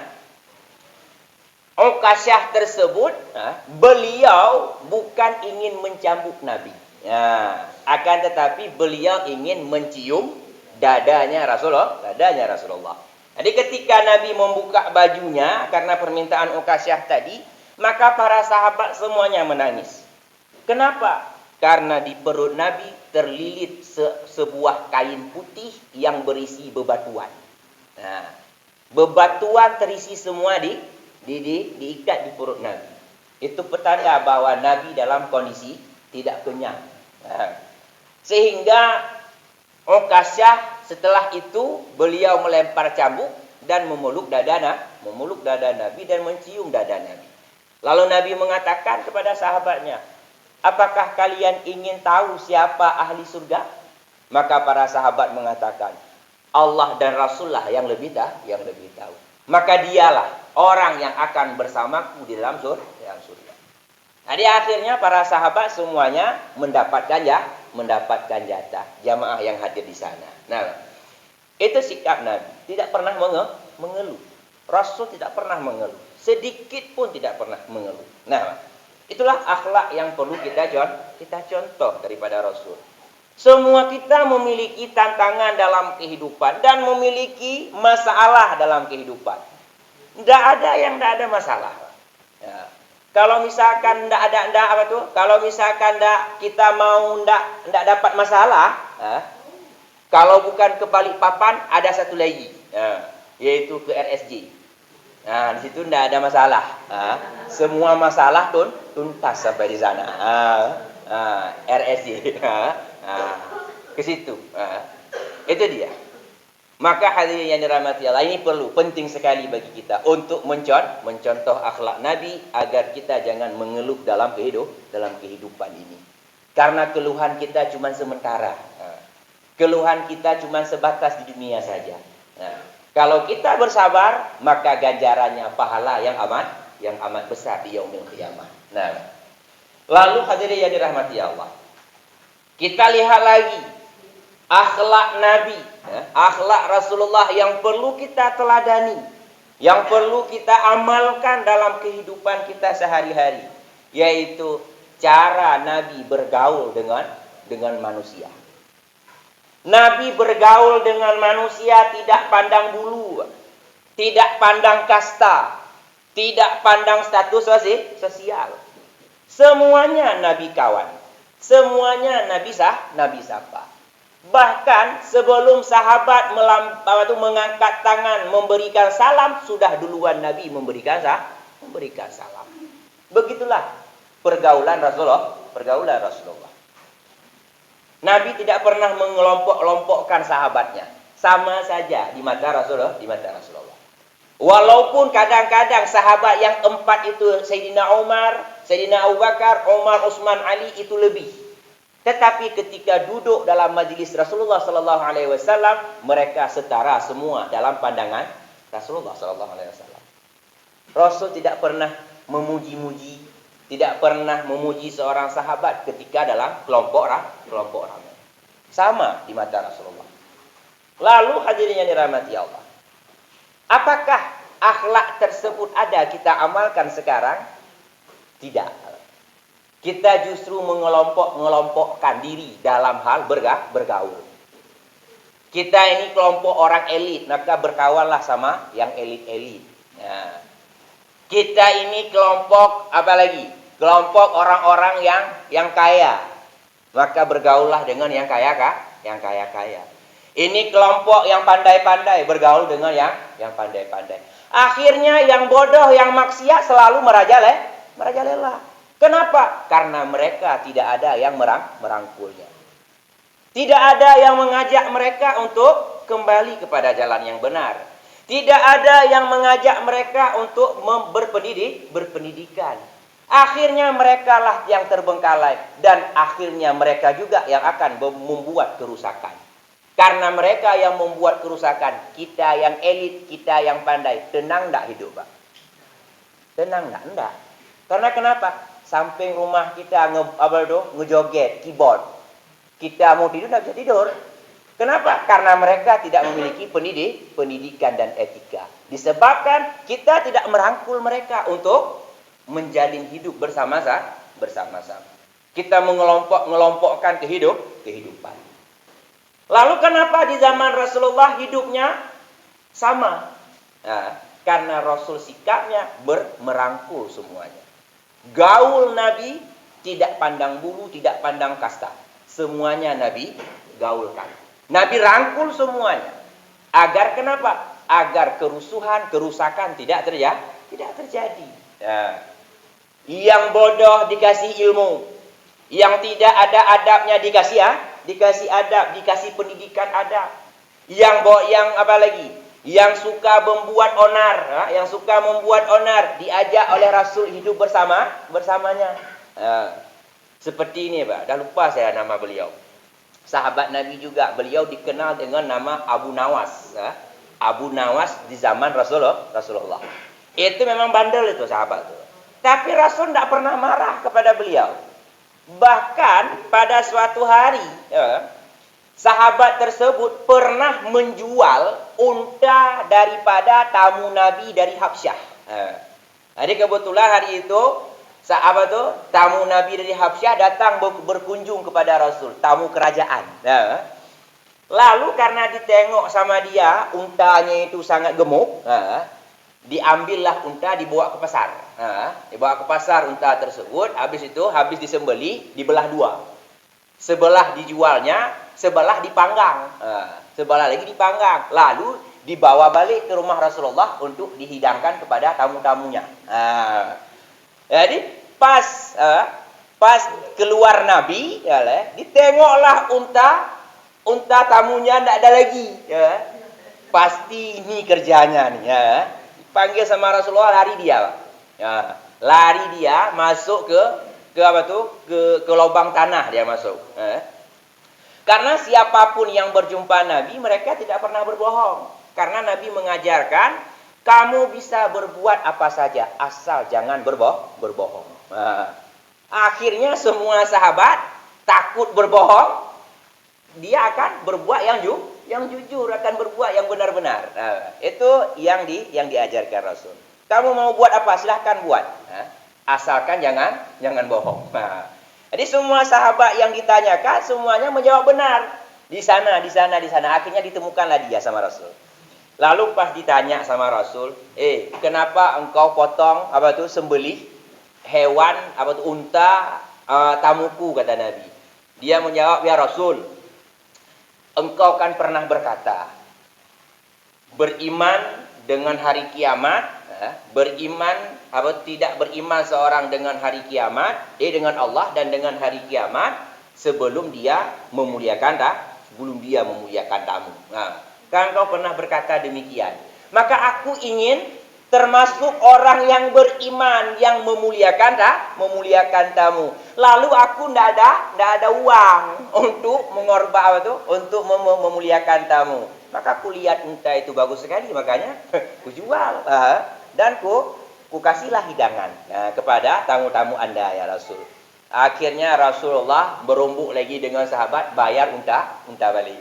Speaker 2: Uqasyah tersebut, beliau bukan ingin mencambuk Nabi. Akan tetapi beliau ingin mencium dadanya Rasulullah. Jadi ketika Nabi membuka bajunya karena permintaan Uqasyah tadi, maka para sahabat semuanya menangis. Kenapa? Karena di perut Nabi terlilit sebuah kain putih yang berisi bebatuan. Nah, bebatuan terisi semua diikat di perut Nabi. Itu petanda bahwa Nabi dalam kondisi tidak kenyang. Sehingga Uqasyah setelah itu beliau melempar cambuk dan memeluk dada Nabi dan mencium dada Nabi. Lalu Nabi mengatakan kepada sahabatnya, apakah kalian ingin tahu siapa ahli surga? Maka para sahabat mengatakan, Allah dan Rasulullah yang lebih tahu. Maka dialah orang yang akan bersamaku di dalam surga. Jadi akhirnya para sahabat semuanya mendapatkan jatah jamaah yang hadir di sana. Nah, itu sikap Nabi, tidak pernah mengeluh. Rasul tidak pernah mengeluh, sedikit pun tidak pernah mengeluh. Nah, itulah akhlak yang perlu kita contoh daripada Rasul. Semua kita memiliki tantangan dalam kehidupan dan memiliki masalah dalam kehidupan. Tidak ada yang tidak ada masalah. Ya. Kalau misalkan kalau misalkan kita mau tidak dapat masalah, kalau bukan ke Balikpapan ada satu lagi, yaitu ke RSJ. Nah, di situ tidak ada masalah. Semua masalah tuntas sampai di sana. RSJ. Ke situ. Itu dia. Maka hadirin yang dirahmati Allah, ini penting sekali bagi kita untuk mencontoh akhlak Nabi agar kita jangan mengeluh dalam kehidupan ini. Karena keluhan kita cuma sementara. Keluhan kita cuma sebatas di dunia saja. Nah, kalau kita bersabar, maka ganjarannya pahala yang amat besar di yaumil qiyamah. Nah, lalu hadirin yang dirahmati Allah, kita lihat lagi akhlak Nabi, akhlak Rasulullah yang perlu kita teladani, yang perlu kita amalkan dalam kehidupan kita sehari-hari, yaitu cara Nabi bergaul dengan manusia. Nabi bergaul dengan manusia tidak pandang bulu, tidak pandang kasta, tidak pandang status sosial. Semuanya Nabi kawan, semuanya Nabi sapa. Bahkan sebelum sahabat mengangkat tangan memberikan salam, sudah duluan Nabi memberikan salam. Begitulah pergaulan Rasulullah. Nabi tidak pernah mengelompok-kelompokkan sahabatnya. Sama saja di mata Rasulullah. Walaupun kadang-kadang sahabat yang 4 itu Sayyidina Umar, Sayyidina Abu Bakar, Umar, Utsman, Ali itu lebih. Tetapi ketika duduk dalam majlis Rasulullah sallallahu alaihi wasallam, mereka setara semua dalam pandangan Rasulullah sallallahu alaihi wasallam. Rasul tidak pernah memuji-muji, tidak pernah memuji seorang sahabat ketika dalam kelompok ramai. Sama di mata Rasulullah. Lalu hadirin yang dirahmati Allah, apakah akhlak tersebut ada kita amalkan sekarang? Tidak. Kita justru mengelompokkan diri dalam hal bergaul. Kita ini kelompok orang elit, maka berkawanlah sama yang elit-elit. Nah, kita ini kelompok kelompok orang-orang yang kaya, maka bergaullah dengan yang kaya-kaya. Ini kelompok yang pandai-pandai, bergaul dengan yang pandai-pandai. Akhirnya yang bodoh, yang maksiat selalu merajalela. Kenapa? Karena mereka tidak ada yang merangkulnya. Tidak ada yang mengajak mereka untuk kembali kepada jalan yang benar. Tidak ada yang mengajak mereka untuk berpendidikan. Akhirnya mereka lah yang terbengkalai. Dan akhirnya mereka juga yang akan membuat kerusakan. Karena mereka yang membuat kerusakan, kita yang elit, kita yang pandai. Tenang tak hidup, Pak? Tenang tak? Enggak. Karena kenapa? Samping rumah kita ngejoget keyboard. Kita mau tidur tidak bisa tidur. Kenapa? Karena mereka tidak memiliki pendidikan dan etika. Disebabkan kita tidak merangkul mereka untuk menjalin hidup bersama-sama. Kita mengelompokkan kehidupan. Lalu kenapa di zaman Rasulullah hidupnya sama? Nah, karena Rasul sikapnya merangkul semuanya. Gaul Nabi tidak pandang bulu, tidak pandang kasta. Semuanya Nabi gaulkan. Nabi rangkul semuanya. Agar kenapa? Agar kerusakan tidak terjadi. Ya. Yang bodoh dikasih ilmu. Yang tidak ada adabnya dikasih adab, dikasih pendidikan adab. Yang Yang suka membuat onar, yang suka membuat onar diajak oleh Rasul hidup bersamanya. Seperti ini, Pak. Dah lupa saya nama beliau. Sahabat Nabi juga, beliau dikenal dengan nama Abu Nawas. Abu Nawas di zaman Rasulullah. Itu memang bandel itu sahabat itu. Tapi Rasul tidak pernah marah kepada beliau. Bahkan pada suatu hari, sahabat tersebut pernah menjual unta daripada tamu Nabi dari Habsyah. Jadi kebetulan hari itu, sahabat itu, tamu Nabi dari Habsyah datang berkunjung kepada Rasul, tamu kerajaan. Lalu karena ditengok sama dia, untanya itu sangat gemuk, diambillah unta, dibawa ke pasar. Dibawa ke pasar unta tersebut, habis disembeli, dibelah dua. Sebelah dijualnya, sebelah dipanggang. Sebelah lagi dipanggang. Lalu dibawa balik ke rumah Rasulullah untuk dihidangkan kepada tamu-tamunya. Jadi pas keluar Nabi, ditengoklah unta tamunya tidak ada lagi. Pasti ini kerjanya nih. Dipanggil sama Rasulullah, lari dia. Lari dia masuk ke lubang tanah dia masuk. Karena siapapun yang berjumpa Nabi, mereka tidak pernah berbohong. Karena Nabi mengajarkan, kamu bisa berbuat apa saja, asal jangan berbohong. Akhirnya semua sahabat takut berbohong, dia akan berbuat yang jujur, akan berbuat yang benar-benar. Itu yang diajarkan Rasul. Kamu mau buat apa, silahkan buat. Asalkan jangan bohong. Jadi semua sahabat yang ditanyakan semuanya menjawab benar. Di sana. Akhirnya ditemukanlah dia sama Rasul. Lalu pas ditanya sama Rasul, kenapa engkau potong sembelih hewan unta tamuku, kata Nabi. Dia menjawab, ya Rasul, engkau kan pernah berkata, beriman dengan hari kiamat, tidak beriman seorang dengan hari kiamat, dengan Allah dan dengan hari kiamat sebelum dia memuliakan tamu. Kan kau pernah berkata demikian. Maka aku ingin termasuk orang yang beriman yang memuliakan tamu. Lalu aku tidak ada uang untuk untuk memuliakan tamu. Maka aku lihat unta itu bagus sekali, makanya ku jual. Dan ku kasihlah hidangan kepada tamu-tamu Anda, ya Rasul. Akhirnya Rasulullah berumbuk lagi dengan sahabat, bayar unta balik.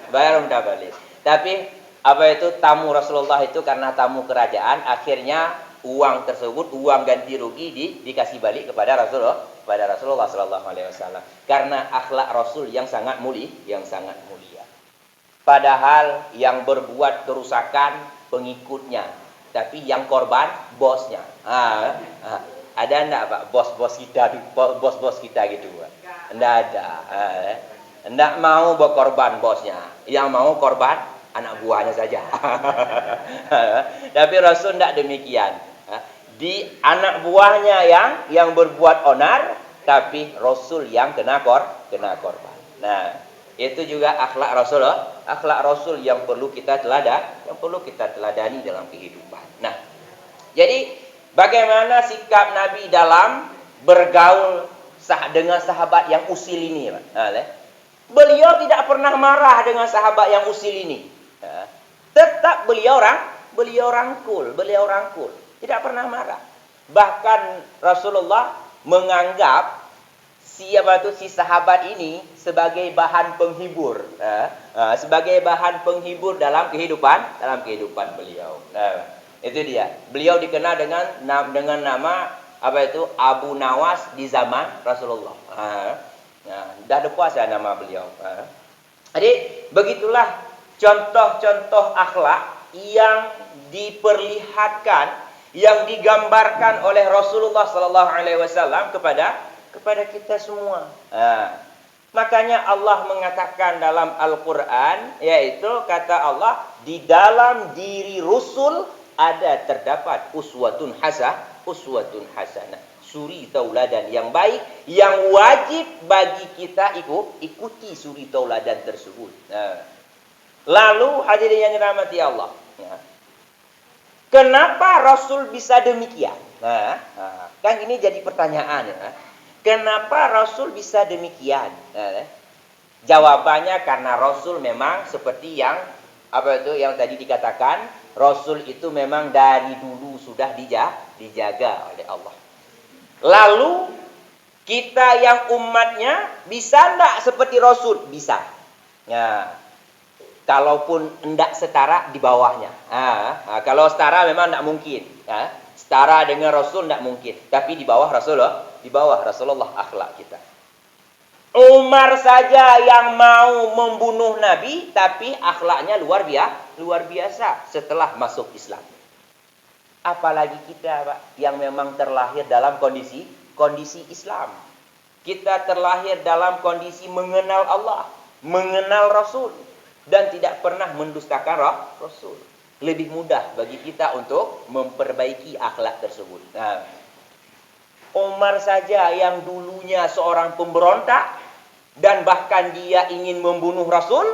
Speaker 2: Bayar unta balik. Tapi tamu Rasulullah itu karena tamu kerajaan, akhirnya uang tersebut, uang ganti rugi dikasih balik kepada Rasulullah sallallahu alaihi wasallam. Karena akhlak Rasul yang sangat mulia. Padahal yang berbuat kerusakan pengikutnya, tapi yang korban bosnya. Ada enggak Pak bos-bos kita gitu, Pak? Enggak ada. Enggak mau berkorban bosnya, yang mau korban anak buahnya saja. Tapi Rasul enggak demikian. Di anak buahnya yang berbuat onar, tapi Rasul yang kena korban. Nah, itu juga akhlak Rasul yang perlu kita teladani dalam kehidupan. Nah, jadi bagaimana sikap Nabi dalam bergaul dengan sahabat yang usil ini, Pak? Beliau tidak pernah marah dengan sahabat yang usil ini. Tetap beliau rangkul, tidak pernah marah. Bahkan Rasulullah menganggap si sahabat ini sebagai bahan penghibur, dalam kehidupan beliau. Itu dia. Beliau dikenal dengan nama Abu Nawas di zaman Rasulullah. Dah lupa saya nama beliau. Jadi begitulah contoh-contoh akhlak yang diperlihatkan, yang digambarkan oleh Rasulullah sallallahu alaihi wasallam kepada kita semua. Makanya Allah mengatakan dalam Al-Qur'an, yaitu kata Allah, di dalam diri Rasul terdapat uswatun hasanah, suri tauladan yang baik, yang wajib bagi kita ikuti suri tauladan tersebut.
Speaker 3: Lalu hadirin yang dirahmati Allah, ya. Kenapa Rasul bisa demikian? Kan ini jadi pertanyaan, ya. Kenapa Rasul bisa demikian? Jawabannya karena Rasul memang seperti yang yang tadi dikatakan, Rasul itu memang dari dulu sudah dijaga oleh Allah. Lalu kita yang umatnya bisa enggak seperti Rasul? Bisa. Ya. Kalaupun enggak setara di bawahnya. Kalau setara memang enggak mungkin. Setara dengan Rasul enggak mungkin. Tapi di bawah Rasulullah akhlak kita. Umar saja yang mau membunuh Nabi, tapi akhlaknya luar biasa setelah masuk Islam. Apalagi kita, Pak, yang memang terlahir dalam kondisi Islam. Kita terlahir dalam kondisi mengenal Allah, mengenal Rasul, dan tidak pernah mendustakan Rasul. Lebih mudah bagi kita untuk memperbaiki akhlak tersebut. Umar saja yang dulunya seorang pemberontak, dan bahkan dia ingin membunuh Rasul,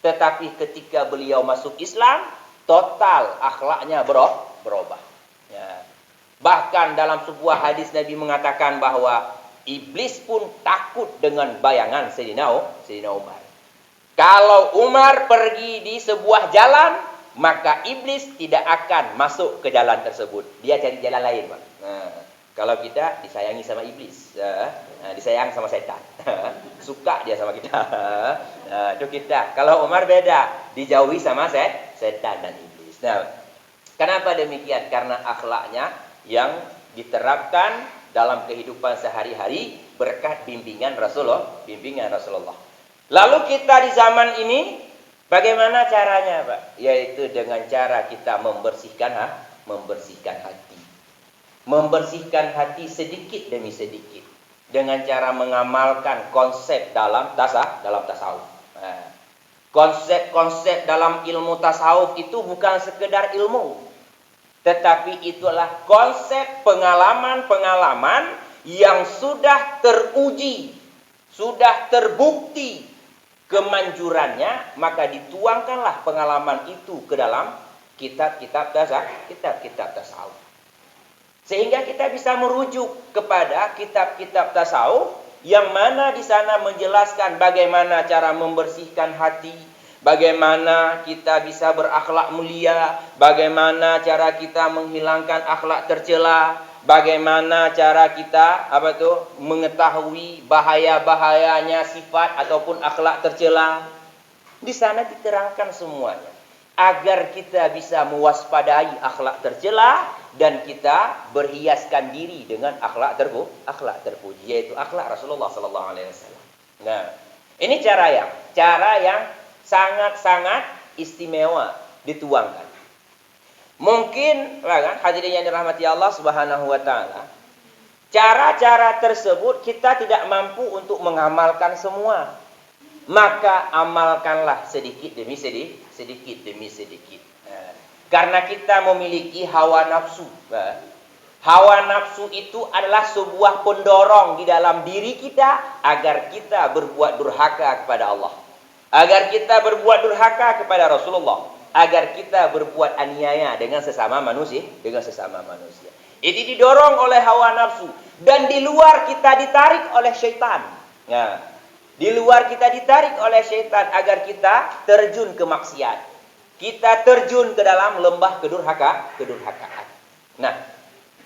Speaker 3: tetapi ketika beliau masuk Islam, total akhlaknya berubah. Ya. Bahkan dalam sebuah hadis Nabi mengatakan bahwa iblis pun takut dengan bayangan Sayyidina Umar. Kalau Umar pergi di sebuah jalan, maka iblis tidak akan masuk ke jalan tersebut. Dia cari jalan lain, Pak. Kalau kita disayangi sama iblis, disayang sama setan, suka dia sama kita, itu kita. Kalau Umar beda, dijauhi sama setan dan iblis. Nah, kenapa demikian? Karena akhlaknya yang diterapkan dalam kehidupan sehari-hari berkat bimbingan Rasulullah. Lalu kita di zaman ini, bagaimana caranya, Pak? Yaitu dengan cara kita membersihkan hati. Membersihkan hati sedikit demi sedikit dengan cara mengamalkan konsep dalam tasawuf. Konsep dalam ilmu tasawuf itu bukan sekedar ilmu, tetapi itulah konsep pengalaman-pengalaman yang sudah teruji, sudah terbukti kemanjurannya, maka dituangkanlah pengalaman itu ke dalam kitab-kitab tasawuf. Sehingga kita bisa merujuk kepada kitab-kitab tasawuf yang mana di sana menjelaskan bagaimana cara membersihkan hati, bagaimana kita bisa berakhlak mulia, bagaimana cara kita menghilangkan akhlak tercela, bagaimana cara kita mengetahui bahaya-bahayanya sifat ataupun akhlak tercela. Di sana diterangkan semuanya agar kita bisa mewaspadai akhlak tercela dan kita berhiaskan diri dengan akhlak terpuji, yaitu akhlak Rasulullah sallallahu alaihi wasallam. Nah, ini cara yang sangat-sangat istimewa dituangkan. Mungkin kan hadirin yang dirahmati Allah Subhanahu wa taala, cara-cara tersebut kita tidak mampu untuk mengamalkan semua. Maka amalkanlah sedikit demi sedikit. Karena kita memiliki hawa nafsu. Hawa nafsu itu adalah sebuah pendorong di dalam diri kita agar kita berbuat durhaka kepada Allah. Agar kita berbuat durhaka kepada Rasulullah. Agar kita berbuat aniaya dengan sesama manusia. Itu didorong oleh hawa nafsu. Dan di luar kita ditarik oleh syaitan. Di luar kita ditarik oleh syaitan agar kita terjun ke maksiat. Kita terjun ke dalam lembah kedurhakaan. Nah,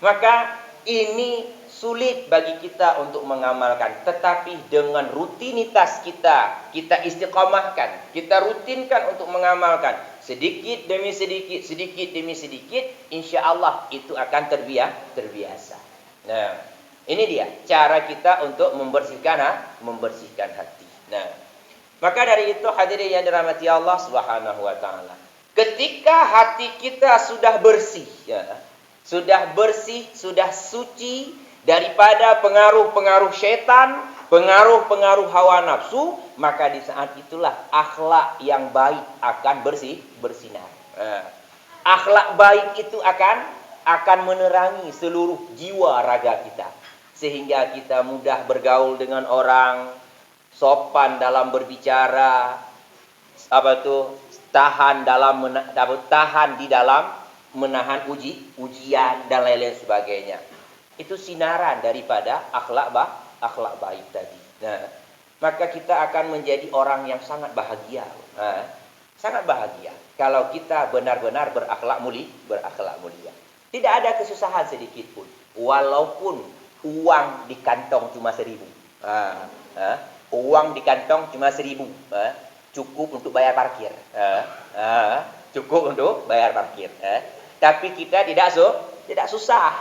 Speaker 3: maka ini sulit bagi kita untuk mengamalkan. Tetapi dengan rutinitas kita istiqomahkan. Kita rutinkan untuk mengamalkan. Sedikit demi sedikit, insya Allah itu akan terbiasa. Nah, ini dia cara kita untuk membersihkan hati. Nah, maka dari itu hadirin yang dirahmati Allah Subhanahu wa taala, ketika hati kita sudah bersih, sudah suci daripada pengaruh-pengaruh syaitan, pengaruh-pengaruh hawa nafsu, maka di saat itulah akhlak yang baik akan bersinar. Akhlak baik itu akan menerangi seluruh jiwa raga kita. Sehingga kita mudah bergaul dengan orang, sopan dalam berbicara, tahan di dalam menahan ujian dan lain-lain sebagainya. Itu sinaran daripada akhlak baik tadi. Nah, maka kita akan menjadi orang yang sangat bahagia. Sangat bahagia kalau kita benar-benar berakhlak mulia. Tidak ada kesusahan sedikit pun, walaupun uang di kantong cuma 1.000. Uang di kantong cuma 1.000, cukup untuk bayar parkir. Cukup untuk bayar parkir. Tapi kita tidak susah.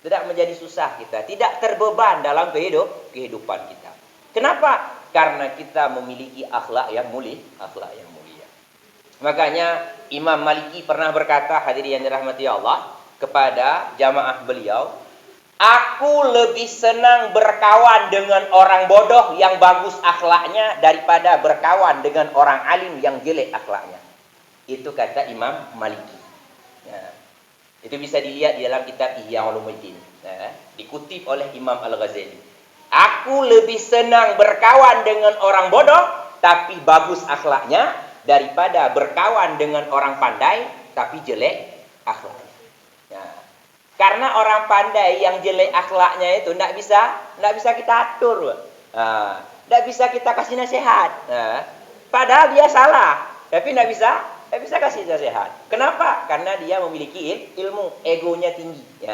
Speaker 3: Tidak menjadi susah kita, tidak terbeban dalam kehidupan kita. Kenapa? Karena kita memiliki akhlak yang mulia. Makanya Imam Maliki pernah berkata, hadirin yang dirahmati Allah, kepada jamaah beliau, aku lebih senang berkawan dengan orang bodoh yang bagus akhlaknya daripada berkawan dengan orang alim yang jelek akhlaknya. Itu kata Imam Maliki. Itu bisa dilihat di dalam kitab Ihya Ulumuddin. Dikutip oleh Imam Al-Ghazali. Aku lebih senang berkawan dengan orang bodoh tapi bagus akhlaknya daripada berkawan dengan orang pandai tapi jelek akhlaknya. Karena orang pandai yang jelek akhlaknya itu tidak bisa kita atur. Tidak bisa kita kasih nasihat. Padahal dia salah, tapi tidak bisa kasih nasihat. Kenapa? Karena dia memiliki ilmu, egonya tinggi.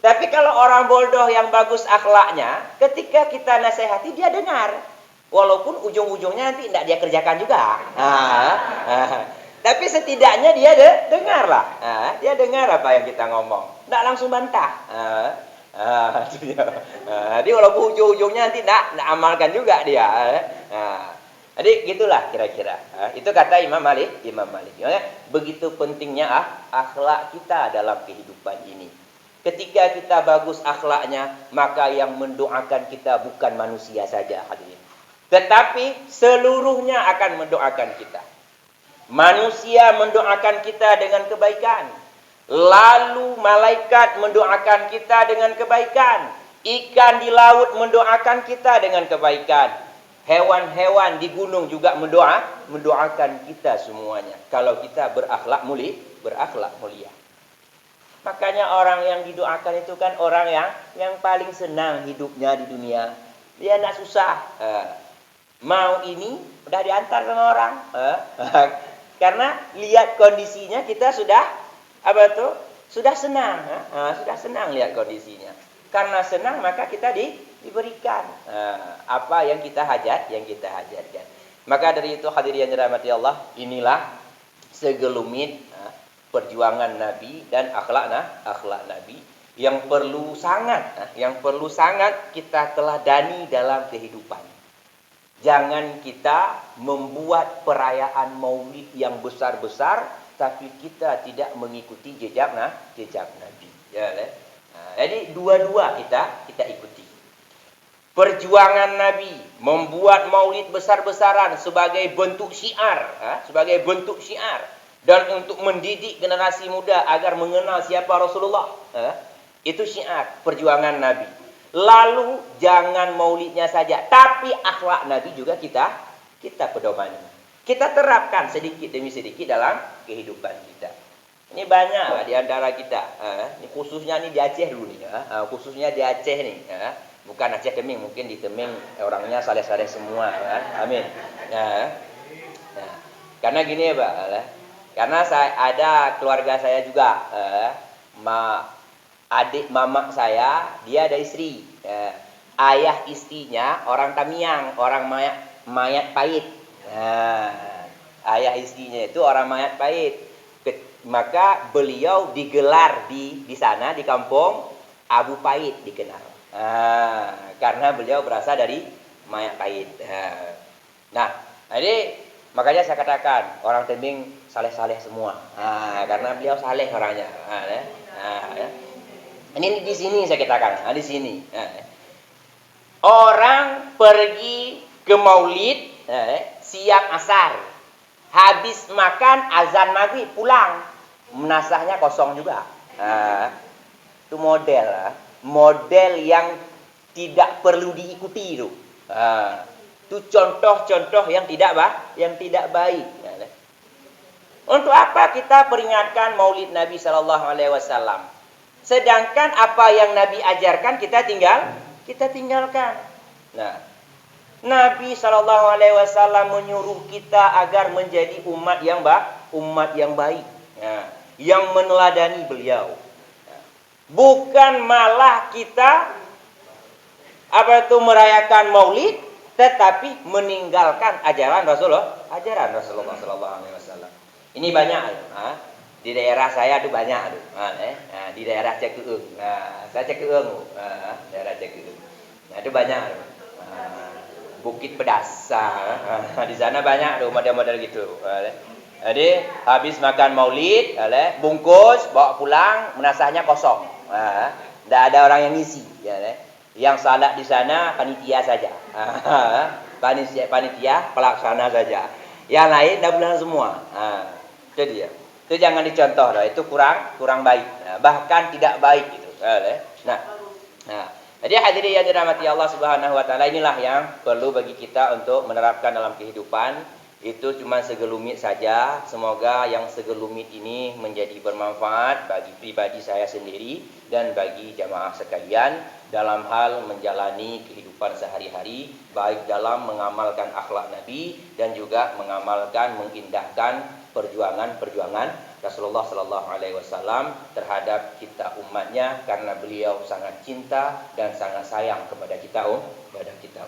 Speaker 3: Tapi kalau orang bodoh yang bagus akhlaknya, ketika kita nasihati dia dengar. Walaupun ujung-ujungnya nanti tidak dia kerjakan juga. Tapi setidaknya dia dengar lah. Dia dengar apa yang kita ngomong. Tidak langsung bantah. Jadi walaupun ujung-ujungnya nanti tidak amalkan juga dia. Jadi gitulah kira-kira. Itu kata Imam Malik. Begitu pentingnya akhlak kita dalam kehidupan ini. Ketika kita bagus akhlaknya, maka yang mendoakan kita bukan manusia saja, hadirin. Tetapi seluruhnya akan mendoakan kita. Manusia mendoakan kita dengan kebaikan. Lalu malaikat mendoakan kita dengan kebaikan. Ikan di laut mendoakan kita dengan kebaikan. Hewan-hewan di gunung juga mendoakan kita semuanya. Kalau kita berakhlak mulia. Makanya orang yang didoakan itu kan orang yang paling senang hidupnya di dunia. Dia tidak susah. Mau ini udah diantar sama orang. Karena lihat kondisinya kita sudah senang. Sudah senang lihat kondisinya. Karena senang maka kita diberikan apa yang kita hajatkan. Maka dari itu hadirin yang dirahmati Allah, inilah segelumit perjuangan Nabi dan akhlak Nabi yang perlu sangat kita teladani dalam kehidupan. Jangan kita membuat perayaan Maulid yang besar-besar tapi kita tidak mengikuti jejak Nabi. Jadi dua-dua kita ikuti. Perjuangan Nabi membuat Maulid besar-besaran sebagai bentuk syiar, dan untuk mendidik generasi muda agar mengenal siapa Rasulullah. Itu syiar perjuangan Nabi. Lalu jangan maulidnya saja, tapi akhlak Nabi juga kita pedomani. Kita terapkan sedikit demi sedikit dalam kehidupan kita. Ini banyak lah di antara kita. Ini khususnya di Aceh dulu nih. Khususnya di Aceh nih. Bukan Aceh Keming, mungkin di Keming orangnya saleh-saleh semua. Amin. Karena gini ya Pak. Karena ada keluarga saya juga, adik mamak saya, dia ada istri. Ayah istrinya orang Tamiang, orang mayat pahit. Ayah istrinya itu orang mayat pahit. Maka beliau digelar di sana di kampung Abu Pahit dikenal. Karena beliau berasal dari mayat pahit. Jadi makanya saya katakan orang Tembing saleh-saleh semua. Karena beliau saleh orangnya. Ini di sini saya katakan, di sini. Orang pergi ke Maulid siap asar. Habis makan azan maghrib pulang. Menasahnya kosong juga. Itu model yang tidak perlu diikuti itu. Itu contoh-contoh yang tidak baik. Untuk apa kita peringatkan Maulid Nabi sallallahu alaihi wasallam? Sedangkan apa yang Nabi ajarkan kita tinggalkan. Nah, Nabi sallallahu alaihi wasallam menyuruh kita agar menjadi umat yang baik, yang meneladani beliau. Bukan malah kita merayakan Maulid tetapi meninggalkan ajaran Rasulullah sallallahu alaihi wasallam. Ini banyak, di daerah saya itu banyak, di daerah Cekeung. Saya Cekeung, daerah Cekeung. Nah, itu banyak. Bukit Pedas. Di sana banyak model-model gitu. Jadi habis makan Maulid, bungkus, bawa pulang, menasahnya kosong. Tidak ada orang yang ngisi. Yang salat di sana panitia saja. Panitia pelaksana saja. Yang lain dah pulang semua. Itu dia. Itu jangan dicontoh, itu kurang baik. Bahkan tidak baik itu. Jadi hadirin yang dirahmati Allah Subhanahu wa taala, inilah yang perlu bagi kita untuk menerapkan dalam kehidupan. Itu cuma segelumit saja. Semoga yang segelumit ini menjadi bermanfaat bagi pribadi saya sendiri dan bagi jamaah sekalian dalam hal menjalani kehidupan sehari-hari, baik dalam mengamalkan akhlak Nabi dan juga mengamalkan, mengindahkan perjuangan Rasulullah sallallahu alaihi wasallam terhadap kita umatnya, karena beliau sangat cinta dan sangat sayang kepada kita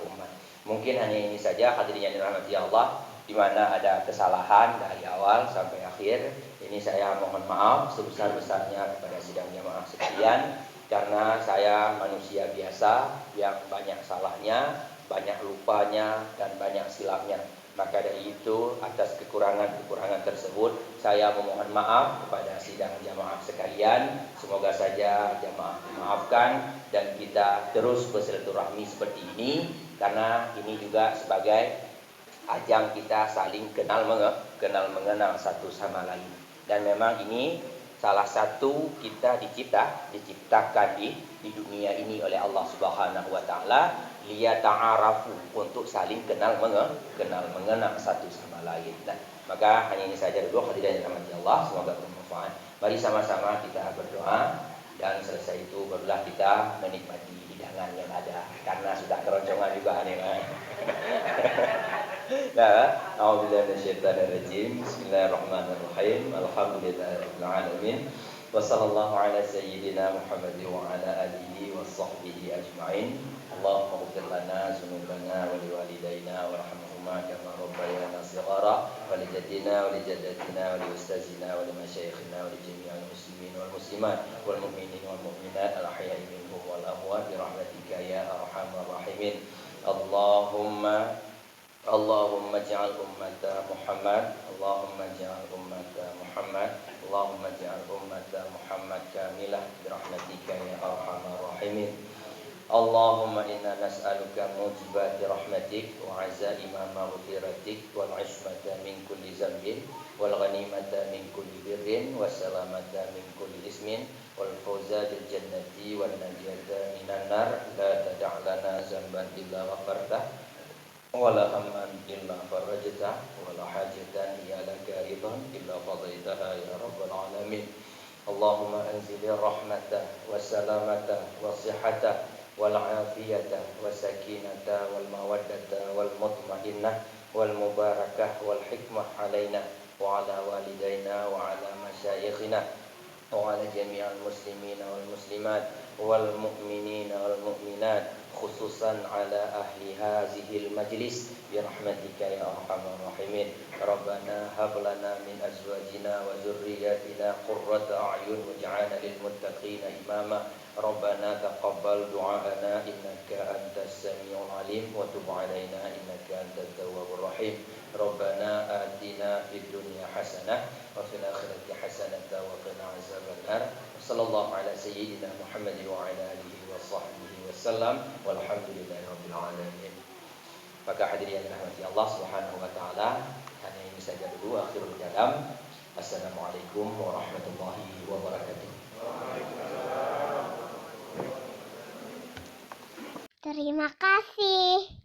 Speaker 3: umat. Mungkin hanya ini saja hadirin yang dirahmati Allah, di mana ada kesalahan dari awal sampai akhir. Ini saya mohon maaf sebesar-besarnya kepada sidang jamaah sekalian, karena saya manusia biasa yang banyak salahnya, banyak lupanya dan banyak silapnya. Maka dari itu, atas kekurangan-kekurangan tersebut, saya memohon maaf kepada sidang jamaah sekalian. Semoga saja jamaah memaafkan dan kita terus bersilaturahmi seperti ini, karena ini juga sebagai ajang kita saling kenal mengenal satu sama lain. Dan memang ini salah satu kita diciptakan di dunia ini oleh Allah Subhanahu wa taala, liyata'arafu, untuk saling kenal mengenal satu sama lain. Nah, maka hanya ini saja dulu hadirin yang dirahmati Allah, semoga bermanfaat. Mari sama-sama kita berdoa, dan selesai itu barulah kita menikmati hidangan yang ada, karena sudah keroncongan juga nih. Nah, a'udzubillahi minasyaitonir rajim. Bismillahirrahmanirrahim. Alhamdulillahirabbil alamin. Wassallallahu ala sayyidina Muhammad wa ala alihi wa sahbihi ajma'in. Allahumma ighfir lana dzunubana wa liwalidayna warhamhuma kama rabbayana shighara, wa li jaddina wa li jaddatina wa li ustazina wa li masyayikhina wa li jami'il muslimin wal muslimat wal mu'minin wal mu'minat al ahya'i minhum wal amwat bi rahmatika ya arhamar rahimin. Allahumma ij'al ummata Muhammad, Allahumma ij'al ummata Muhammad, Allahumma ij'al ummata Muhammad kamilah bi rahmatika ya arhamar rahimin. Allahumma inna nas'aluka mujibati rahmatik wa azaima maghfiratik wal 'ismata min kulli dhanbin wal ghanimata min kulli birrin was salamata min kulli ismin wal fawza bil jannati wan najata minan nar. La tada' lana zamban illa ghafartah wala hamman illa farajtah wala hajatan hiya laka ridan illa qadaitaha ya rabbal alamin. Allahumma anzilir rahmatah wassalamata wasihhatah wal afiyata wasakinata wal mawaddata wal mutmainnah wal mubarakah wal hikmah alaina wa ala walidaina wa ala masyayikhina wa ala jami'al muslimina wal muslimat wal mu'minina wal mu'minat, khususan ala ahli hazihil majlis bi rahmatika ya arhamar rahimin. Rabbana hab lana min azwajina wa dhurriyyatina qurrata a'yun waj'alna lil muttaqina imama. Rabbana taqabbal du'aana innaka antas samiul alim wa tub 'alaina innaka antat tawwabur rahim. Rabbana atina fid dunya hasanah wa fil akhirati hasanah wa qina azabannar. Sallallahu ala sayyidina Muhammad wa ala alihi wa sahbihi wasallam walhamdulillahirabbil alamin. Maka hadirin yang dirahmati Allah Subhanahu wa taala, hanya ini saja dulu akhirul kalam. Assalamualaikum warahmatullahi wabarakatuh.
Speaker 1: Terima kasih.